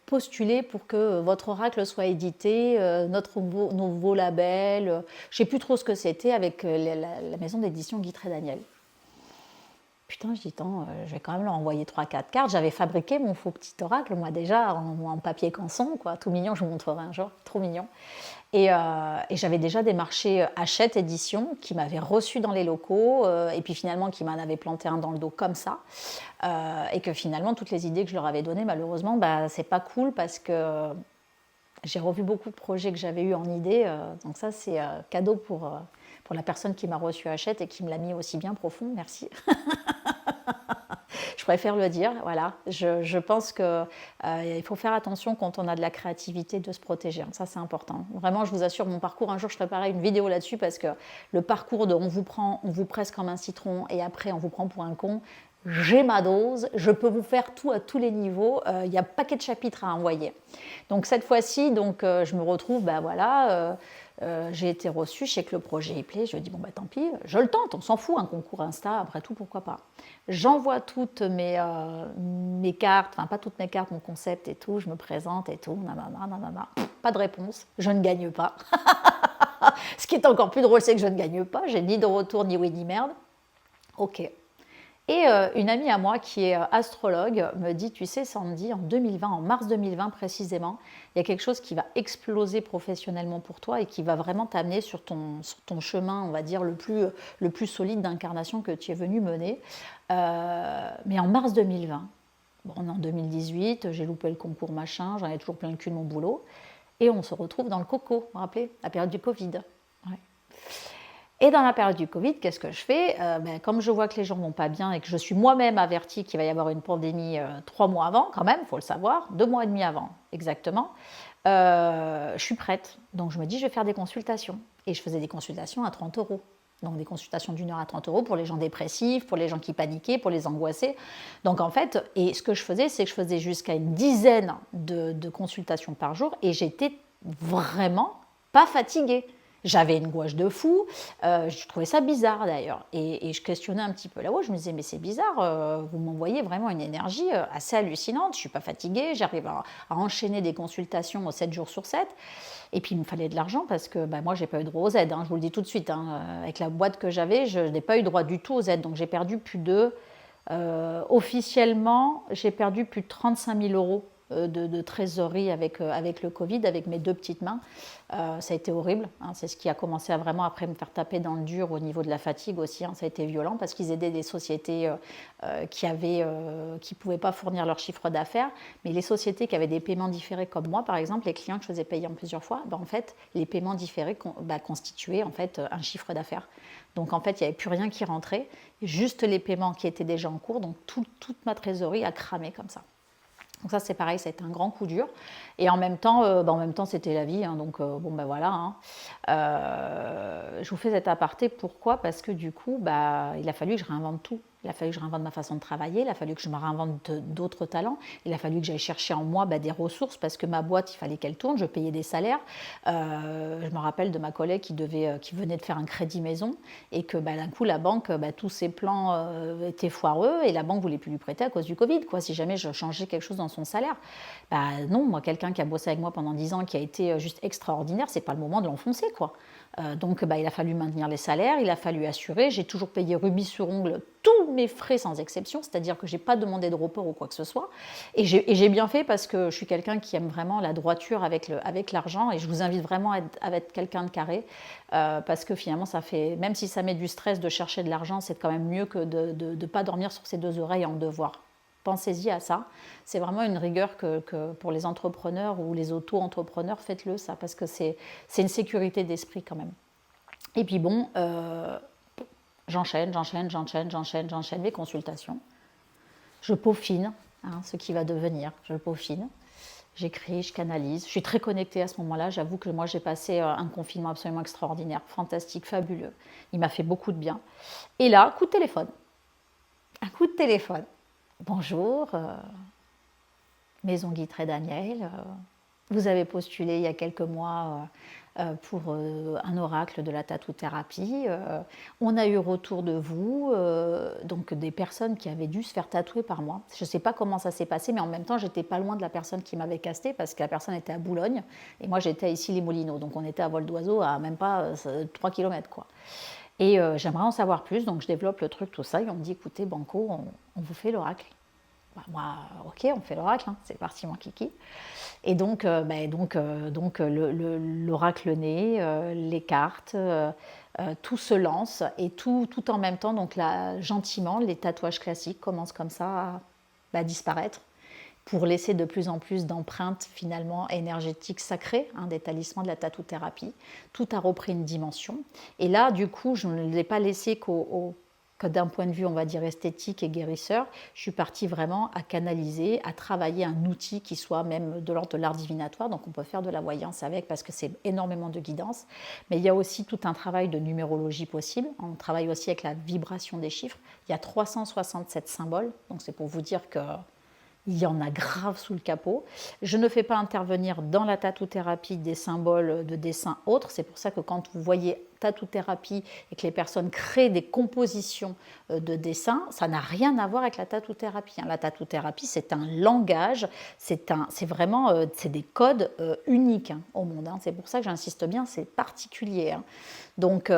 [SPEAKER 1] postuler pour que votre oracle soit édité, notre nouveau label, je ne sais plus trop ce que c'était, avec la maison d'édition Guy Trédaniel. Putain, je dis, attends, je vais quand même leur envoyer 3-4 cartes. J'avais fabriqué mon faux petit oracle, moi déjà, en papier canson, quoi, tout mignon, je vous montrerai un jour, trop mignon. Et j'avais déjà démarché Hachette Édition, qui m'avait reçu dans les locaux, et puis finalement qui m'en avait planté un dans le dos comme ça, et que finalement, toutes les idées que je leur avais données, malheureusement, c'est pas cool, parce que j'ai revu beaucoup de projets que j'avais eu en idée, donc ça, c'est cadeau pour la personne qui m'a reçu Hachette et qui me l'a mis aussi bien profond, merci. Je préfère le dire, voilà. Je pense qu'il faut faire attention quand on a de la créativité de se protéger. Ça, c'est important. Vraiment, je vous assure, mon parcours, un jour, je préparerai une vidéo là-dessus parce que le parcours de on vous presse comme un citron et après, on vous prend pour un con, j'ai ma dose, je peux vous faire tout à tous les niveaux. Il y a un paquet de chapitres à envoyer. Donc, cette fois-ci, je me retrouve, j'ai été reçue, je sais que le projet il plaît, je dis bon tant pis, je le tente, on s'en fout, un concours Insta, après tout, pourquoi pas. J'envoie toutes mes cartes, enfin pas toutes mes cartes, mon concept et tout, je me présente et tout, nanana, pas de réponse, je ne gagne pas. Ce qui est encore plus drôle, c'est que je ne gagne pas, j'ai ni de retour, ni oui, ni merde. Ok. Et une amie à moi qui est astrologue me dit, tu sais Sandy, en 2020, en mars 2020 précisément, il y a quelque chose qui va exploser professionnellement pour toi et qui va vraiment t'amener sur ton chemin, on va dire, le plus solide d'incarnation que tu es venu mener. Mais en mars 2020, bon, on est en 2018, j'ai loupé le concours machin, j'en ai toujours plein le cul de mon boulot. Et on se retrouve dans le coco, vous vous rappelez, la période du Covid. Ouais. Et dans la période du Covid, qu'est-ce que je fais? Comme je vois que les gens vont pas bien et que je suis moi-même avertie qu'il va y avoir une pandémie 3 mois avant, quand même, il faut le savoir, 2 mois et demi avant, exactement, je suis prête. Donc je me dis, je vais faire des consultations. Et je faisais des consultations à 30 euros. Donc des consultations d'1 heure à 30 euros pour les gens dépressifs, pour les gens qui paniquaient, pour les angoissés. Donc en fait, et ce que je faisais, c'est que je faisais jusqu'à une dizaine de consultations par jour et j'étais vraiment pas fatiguée. J'avais une gouache de fou, je trouvais ça bizarre d'ailleurs. Et je questionnais un petit peu là-haut, je me disais, mais c'est bizarre, vous m'envoyez vraiment une énergie assez hallucinante, je ne suis pas fatiguée, j'arrive à enchaîner des consultations 7 jours sur 7. Et puis il me fallait de l'argent parce que moi, je n'ai pas eu droit aux aides, je vous le dis tout de suite. Avec la boîte que j'avais, je n'ai pas eu droit du tout aux aides, donc j'ai perdu plus de... officiellement, j'ai perdu plus de 35 000 euros de trésorerie avec le Covid, avec mes 2 petites mains. Ça a été horrible. C'est ce qui a commencé à vraiment après me faire taper dans le dur au niveau de la fatigue aussi. Ça a été violent parce qu'ils aidaient des sociétés qui pouvaient pas fournir leur chiffre d'affaires. Mais les sociétés qui avaient des paiements différés comme moi, par exemple, les clients que je faisais payer en plusieurs fois, en fait, les paiements différés constituaient en fait un chiffre d'affaires. Donc en fait, il n'y avait plus rien qui rentrait, juste les paiements qui étaient déjà en cours. Donc toute ma trésorerie a cramé comme ça. Donc ça c'est pareil, ça a été un grand coup dur. Et en même temps, c'était la vie. Donc voilà. Je vous fais cet aparté. Pourquoi? Parce que du coup, il a fallu que je réinvente tout. Il a fallu que je réinvente ma façon de travailler, il a fallu que je me réinvente d'autres talents, il a fallu que j'aille chercher en moi des ressources parce que ma boîte, il fallait qu'elle tourne, je payais des salaires. Je me rappelle de ma collègue qui venait de faire un crédit maison et que d'un coup, la banque, tous ses plans étaient foireux et la banque ne voulait plus lui prêter à cause du Covid, si jamais je changeais quelque chose dans son salaire. Non, moi, quelqu'un qui a bossé avec moi pendant 10 ans, qui a été juste extraordinaire, c'est pas le moment de l'enfoncer, Donc, il a fallu maintenir les salaires, il a fallu assurer. J'ai toujours payé rubis sur ongle tous mes frais sans exception, c'est-à-dire que je n'ai pas demandé de report ou quoi que ce soit. Et j'ai bien fait parce que je suis quelqu'un qui aime vraiment la droiture avec l'argent et je vous invite vraiment à être quelqu'un de carré parce que finalement, ça fait, même si ça met du stress de chercher de l'argent, c'est quand même mieux que de ne pas dormir sur ses 2 oreilles en devoir. Pensez-y à ça. C'est vraiment une rigueur que pour les entrepreneurs ou les auto-entrepreneurs, faites-le ça, parce que c'est une sécurité d'esprit quand même. Et puis j'enchaîne mes consultations. Je peaufine ce qui va devenir, je peaufine. J'écris, je canalise. Je suis très connectée à ce moment-là. J'avoue que moi, j'ai passé un confinement absolument extraordinaire, fantastique, fabuleux. Il m'a fait beaucoup de bien. Et là, coup de téléphone. Un coup de téléphone. Bonjour, Maison Guitret Daniel. Vous avez postulé il y a quelques mois pour un oracle de la tatou-thérapie. On a eu retour de vous, donc des personnes qui avaient dû se faire tatouer par moi. Je ne sais pas comment ça s'est passé, mais en même temps, j'étais pas loin de la personne qui m'avait casté parce que la personne était à Boulogne et moi j'étais à Issy-les-Moulineaux. Donc on était à vol d'oiseau à même pas 3 km. Et j'aimerais en savoir plus, donc je développe le truc, tout ça, et on me dit, écoutez, Banco, on vous fait l'oracle. Moi, ok, on fait l'oracle, c'est parti mon kiki. Et donc l'oracle naît, les cartes, tout se lance, et tout en même temps, donc là, gentiment, les tatouages classiques commencent comme ça à disparaître, pour laisser de plus en plus d'empreintes finalement énergétiques sacrées, des talismans de la tatou-thérapie. Tout a repris une dimension. Et là, du coup, je ne l'ai pas laissé que d'un point de vue, on va dire, esthétique et guérisseur. Je suis partie vraiment à canaliser, à travailler un outil qui soit même de l'ordre de l'art divinatoire. Donc on peut faire de la voyance avec parce que c'est énormément de guidance. Mais il y a aussi tout un travail de numérologie possible. On travaille aussi avec la vibration des chiffres. Il y a 367 symboles. Donc c'est pour vous dire que il y en a grave sous le capot. Je ne fais pas intervenir dans la tatou-thérapie des symboles de dessin autres. C'est pour ça que quand vous voyez tatou-thérapie et que les personnes créent des compositions de dessins, ça n'a rien à voir avec la tatou-thérapie. La tatou-thérapie, c'est un langage, c'est vraiment des codes uniques au monde. C'est pour ça que j'insiste bien, c'est particulier. Donc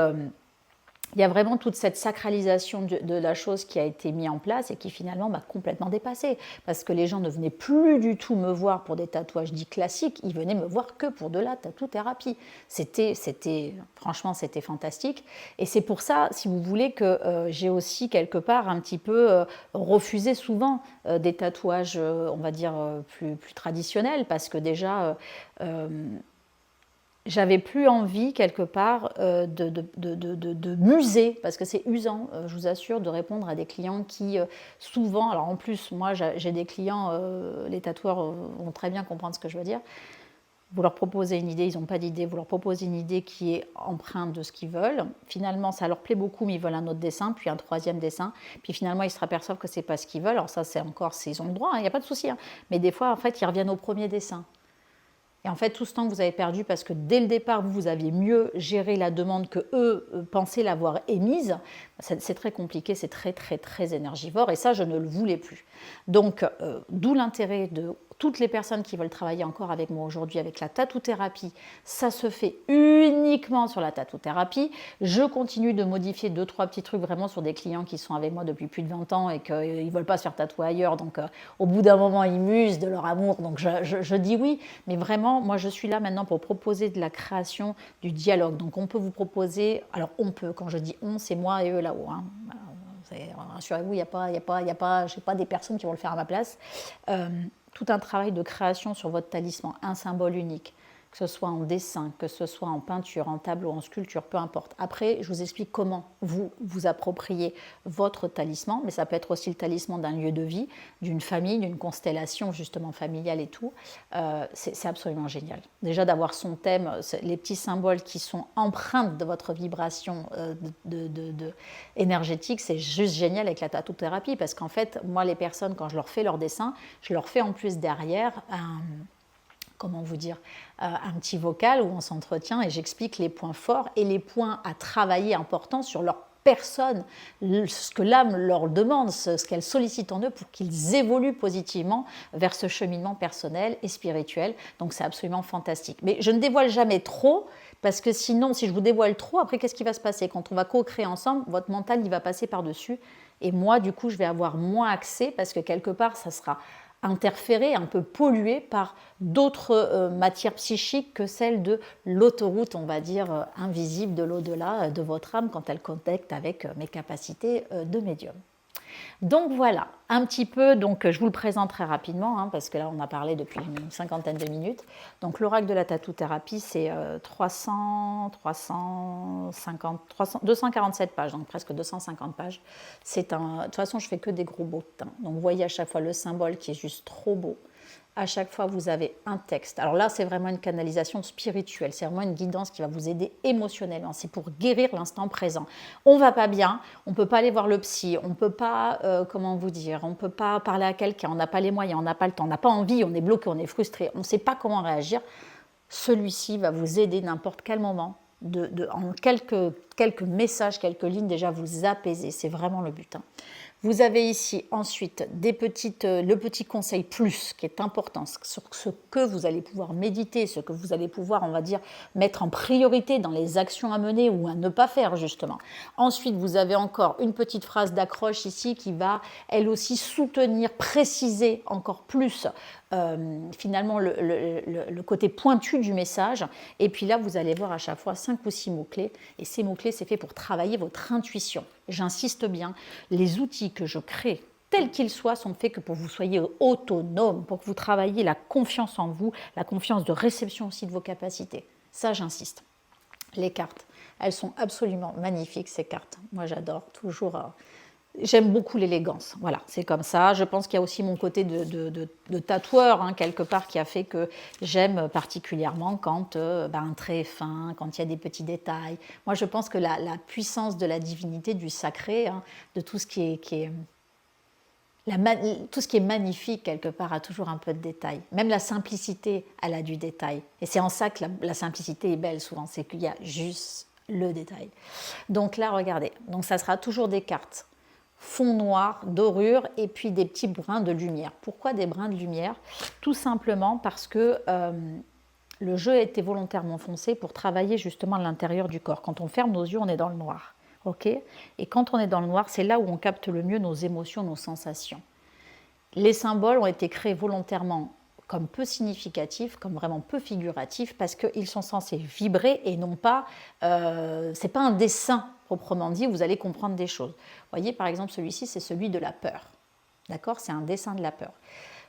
[SPEAKER 1] il y a vraiment toute cette sacralisation de la chose qui a été mise en place et qui finalement m'a complètement dépassée. Parce que les gens ne venaient plus du tout me voir pour des tatouages dits classiques, ils venaient me voir que pour de la tatou-thérapie. Franchement, c'était fantastique. Et c'est pour ça, si vous voulez, que j'ai aussi quelque part un petit peu refusé souvent des tatouages, on va dire, plus traditionnels. Parce que déjà... j'avais plus envie quelque part de muser, parce que c'est usant, je vous assure, de répondre à des clients qui souvent, alors en plus moi j'ai des clients, les tatoueurs vont très bien comprendre ce que je veux dire, vous leur proposez une idée, ils n'ont pas d'idée, vous leur proposez une idée qui est empreinte de ce qu'ils veulent, finalement ça leur plaît beaucoup mais ils veulent un autre dessin, puis un troisième dessin, puis finalement ils se aperçoivent que c'est pas ce qu'ils veulent, alors ça c'est encore, ils ont le droit, il n'y a pas de souci, hein. Mais des fois en fait ils reviennent au premier dessin. Et en fait, tout ce temps que vous avez perdu, parce que dès le départ, vous aviez mieux géré la demande que eux pensaient l'avoir émise, c'est très compliqué, c'est très, très, très énergivore, et ça, je ne le voulais plus. Donc, d'où l'intérêt de toutes les personnes qui veulent travailler encore avec moi aujourd'hui avec la tatou-thérapie, ça se fait uniquement sur la tatou-thérapie. Je continue de modifier 2-3 petits trucs vraiment sur des clients qui sont avec moi depuis plus de 20 ans et qu'ils ne veulent pas se faire tatouer ailleurs. Donc, au bout d'un moment, ils musent de leur amour. Donc, je dis oui. Mais vraiment, moi, je suis là maintenant pour proposer de la création, du dialogue. Donc, on peut vous proposer... Alors, on peut. Quand je dis on, c'est moi et eux là-haut. Hein. Rassurez-vous, il n'y a pas, j'ai pas des personnes qui vont le faire à ma place. Tout un travail de création sur votre talisman, un symbole unique, que ce soit en dessin, que ce soit en peinture, en tableau, en sculpture, peu importe. Après, je vous explique comment vous vous appropriez votre talisman, mais ça peut être aussi le talisman d'un lieu de vie, d'une famille, d'une constellation justement familiale et tout. C'est absolument génial. Déjà d'avoir son thème, les petits symboles qui sont empreintes de votre vibration énergétique, c'est juste génial avec la tatou-thérapie parce qu'en fait, moi, les personnes, quand je leur fais leur dessin, je leur fais en plus derrière comment vous dire, un petit vocal où on s'entretient et j'explique les points forts et les points à travailler importants sur leur personne, ce que l'âme leur demande, ce qu'elle sollicite en eux pour qu'ils évoluent positivement vers ce cheminement personnel et spirituel. Donc c'est absolument fantastique. Mais je ne dévoile jamais trop parce que sinon, si je vous dévoile trop, après qu'est-ce qui va se passer? Quand on va co-créer ensemble, votre mental il va passer par-dessus et moi du coup je vais avoir moins accès parce que quelque part ça sera interféré, un peu pollué par d'autres matières psychiques que celles de l'autoroute, on va dire, invisible de l'au-delà de votre âme quand elle connecte avec mes capacités de médium. Donc voilà, un petit peu, donc je vous le présente très rapidement, hein, parce que là on a parlé depuis une cinquantaine de minutes. Donc l'oracle de la tatou-thérapie, c'est 247 pages, donc presque 250 pages. De toute façon, je fais que des gros beaux de teint. Donc vous voyez à chaque fois le symbole qui est juste trop beau. À chaque fois, vous avez un texte. Alors là, c'est vraiment une canalisation spirituelle. C'est vraiment une guidance qui va vous aider émotionnellement. C'est pour guérir l'instant présent. On va pas bien, on peut pas aller voir le psy, on peut pas, comment vous dire, on peut pas parler à quelqu'un, on n'a pas les moyens, on n'a pas le temps, on n'a pas envie, on est bloqué, on est frustré, on ne sait pas comment réagir. Celui-ci va vous aider n'importe quel moment, en quelques messages, quelques lignes, déjà vous apaiser. C'est vraiment le but. Hein. Vous avez ici ensuite le petit conseil plus qui est important sur ce que vous allez pouvoir méditer, ce que vous allez pouvoir, on va dire, mettre en priorité dans les actions à mener ou à ne pas faire justement. Ensuite, vous avez encore une petite phrase d'accroche ici qui va elle aussi soutenir, préciser encore plus finalement le côté pointu du message. Et puis là, vous allez voir à chaque fois 5 ou 6 mots-clés. Et ces mots-clés, c'est fait pour travailler votre intuition. J'insiste bien, les outils que je crée, tels qu'ils soient, sont faits que pour que vous soyez autonome, pour que vous travailliez la confiance en vous, la confiance de réception aussi de vos capacités. Ça, j'insiste. Les cartes, elles sont absolument magnifiques, ces cartes. Moi, j'adore toujours... J'aime beaucoup l'élégance, voilà, c'est comme ça. Je pense qu'il y a aussi mon côté de tatoueur, hein, quelque part, qui a fait que j'aime particulièrement quand un trait est fin, quand il y a des petits détails. Moi, je pense que la puissance de la divinité, du sacré, hein, de tout ce qui est tout ce qui est magnifique, quelque part, a toujours un peu de détail. Même la simplicité, elle a du détail. Et c'est en ça que la simplicité est belle, souvent, c'est qu'il y a juste le détail. Donc là, regardez, donc ça sera toujours des cartes. Fond noir, dorure et puis des petits brins de lumière. Pourquoi des brins de lumière? Tout simplement parce que le jeu a été volontairement foncé pour travailler justement à l'intérieur du corps. Quand on ferme nos yeux, on est dans le noir. ok? Et quand on est dans le noir, c'est là où on capte le mieux nos émotions, nos sensations. Les symboles ont été créés volontairement comme peu significatifs, comme vraiment peu figuratifs, parce qu'ils sont censés vibrer et non pas, c'est pas un dessin proprement dit, vous allez comprendre des choses. Vous voyez, par exemple, celui-ci, c'est celui de la peur. D'accord? C'est un dessin de la peur.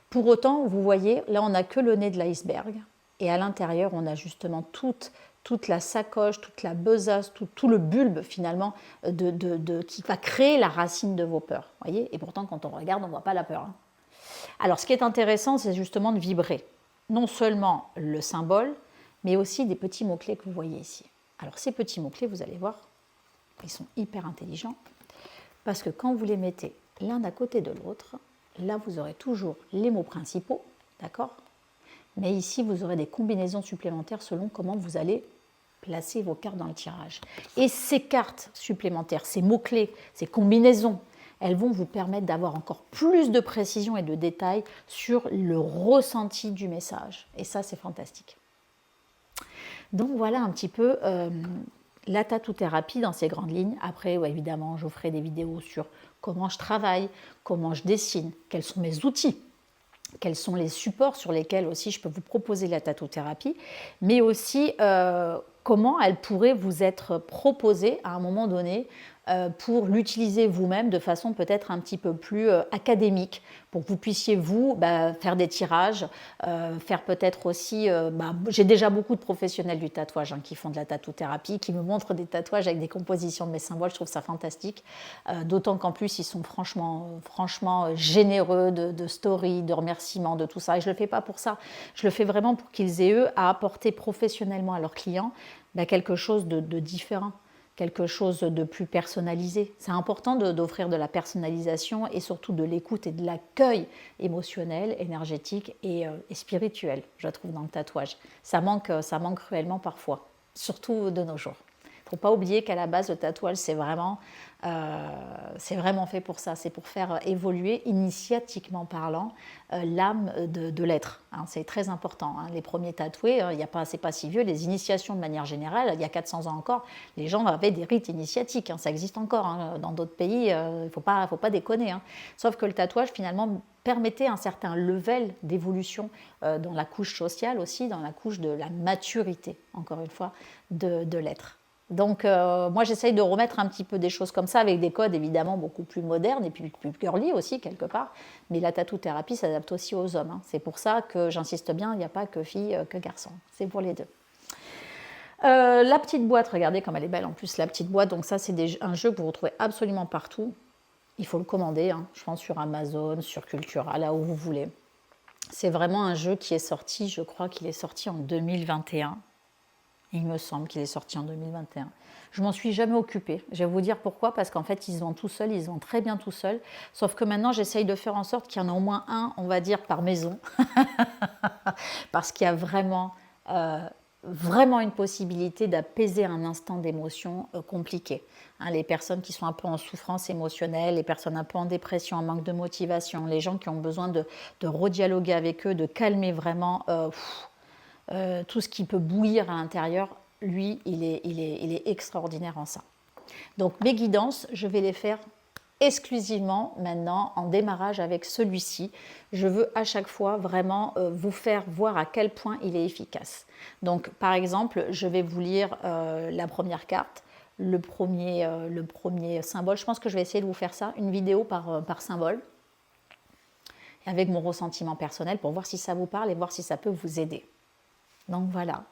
[SPEAKER 1] Pour autant, vous voyez, là, on n'a que le nez de l'iceberg, et à l'intérieur, on a justement toute la sacoche, toute la besace, tout le bulbe, finalement, qui va créer la racine de vos peurs. Voyez? Et pourtant, quand on regarde, on ne voit pas la peur. Hein. Alors, ce qui est intéressant, c'est justement de vibrer. Non seulement le symbole, mais aussi des petits mots-clés que vous voyez ici. Alors, ces petits mots-clés, vous allez voir, ils sont hyper intelligents, parce que quand vous les mettez l'un à côté de l'autre, là, vous aurez toujours les mots principaux, d'accord? Mais ici, vous aurez des combinaisons supplémentaires selon comment vous allez placer vos cartes dans le tirage. Et ces cartes supplémentaires, ces mots-clés, ces combinaisons, elles vont vous permettre d'avoir encore plus de précision et de détails sur le ressenti du message. Et ça, c'est fantastique. Donc voilà un petit peu la tatou-thérapie dans ses grandes lignes. Après, ouais, évidemment, je vous ferai des vidéos sur comment je travaille, comment je dessine, quels sont mes outils, quels sont les supports sur lesquels aussi je peux vous proposer la tatou-thérapie, mais aussi comment elle pourrait vous être proposée à un moment donné pour l'utiliser vous-même de façon peut-être un petit peu plus académique, pour que vous puissiez vous faire des tirages, faire peut-être aussi, j'ai déjà beaucoup de professionnels du tatouage qui font de la tatou-thérapie, qui me montrent des tatouages avec des compositions de mes symboles, je trouve ça fantastique, d'autant qu'en plus ils sont franchement généreux de stories, de remerciements, de tout ça, et je ne le fais pas pour ça, je le fais vraiment pour qu'ils aient eux à apporter professionnellement à leurs clients quelque chose de différent, quelque chose de plus personnalisé. C'est important d'offrir de la personnalisation et surtout de l'écoute et de l'accueil émotionnel, énergétique et spirituel, je trouve, dans le tatouage. Ça manque cruellement parfois, surtout de nos jours. Il ne faut pas oublier qu'à la base, le tatouage, c'est vraiment fait pour ça. C'est pour faire évoluer, initiatiquement parlant, l'âme de l'être. Hein, c'est très important. Hein. Les premiers tatoués, c'est pas si vieux, les initiations de manière générale, il y a 400 ans encore, les gens avaient des rites initiatiques. Hein, ça existe encore. Hein. Dans d'autres pays, il ne faut pas déconner. Hein. Sauf que le tatouage, finalement, permettait un certain level d'évolution dans la couche sociale aussi, dans la couche de la maturité, encore une fois, de l'être. Donc, moi, j'essaye de remettre un petit peu des choses comme ça, avec des codes évidemment beaucoup plus modernes et puis plus girly aussi, quelque part. Mais la tatou-thérapie s'adapte aussi aux hommes. Hein. C'est pour ça que j'insiste bien, il n'y a pas que filles, que garçons. C'est pour les deux. La petite boîte, regardez comme elle est belle en plus, la petite boîte. Donc ça, c'est un jeu que vous retrouvez absolument partout. Il faut le commander, hein, je pense sur Amazon, sur Cultura, là où vous voulez. C'est vraiment un jeu qui est sorti, je crois qu'il est sorti en 2021. Il me semble qu'il est sorti en 2021. Je m'en suis jamais occupée. Je vais vous dire pourquoi, parce qu'en fait, ils se vendent tout seuls, ils se vendent très bien tout seuls. Sauf que maintenant, j'essaye de faire en sorte qu'il y en ait au moins un, on va dire, par maison. Parce qu'il y a vraiment une possibilité d'apaiser un instant d'émotion compliqué. Hein, les personnes qui sont un peu en souffrance émotionnelle, les personnes un peu en dépression, en manque de motivation, les gens qui ont besoin de redialoguer avec eux, de calmer vraiment... tout ce qui peut bouillir à l'intérieur, lui, il est extraordinaire en ça. Donc mes guidances, je vais les faire exclusivement maintenant en démarrage avec celui-ci. Je veux à chaque fois vraiment vous faire voir à quel point il est efficace. Donc par exemple, je vais vous lire la première carte, le premier symbole. Je pense que je vais essayer de vous faire ça, une vidéo par symbole, avec mon ressentiment personnel pour voir si ça vous parle et voir si ça peut vous aider. Donc voilà.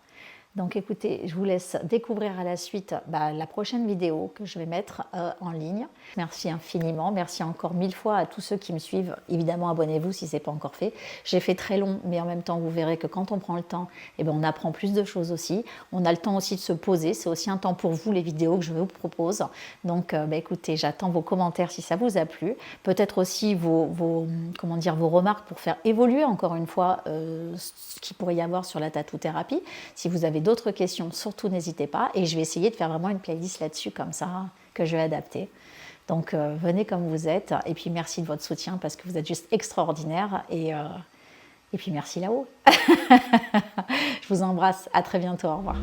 [SPEAKER 1] Donc écoutez, je vous laisse découvrir à la suite la prochaine vidéo que je vais mettre en ligne. Merci infiniment, merci encore 1000 fois à tous ceux qui me suivent. Évidemment, abonnez-vous si ce n'est pas encore fait. J'ai fait très long, mais en même temps, vous verrez que quand on prend le temps, on apprend plus de choses aussi. On a le temps aussi de se poser. C'est aussi un temps pour vous, les vidéos que je vous propose. Donc écoutez, j'attends vos commentaires si ça vous a plu. Peut-être aussi vos remarques pour faire évoluer encore une fois ce qu'il pourrait y avoir sur la tatou-thérapie. Si vous avez d'autres questions, surtout n'hésitez pas, et je vais essayer de faire vraiment une playlist là-dessus comme ça, que je vais adapter. Donc venez comme vous êtes, et puis merci de votre soutien parce que vous êtes juste extraordinaire, et puis merci là-haut. Je vous embrasse, à très bientôt, au revoir.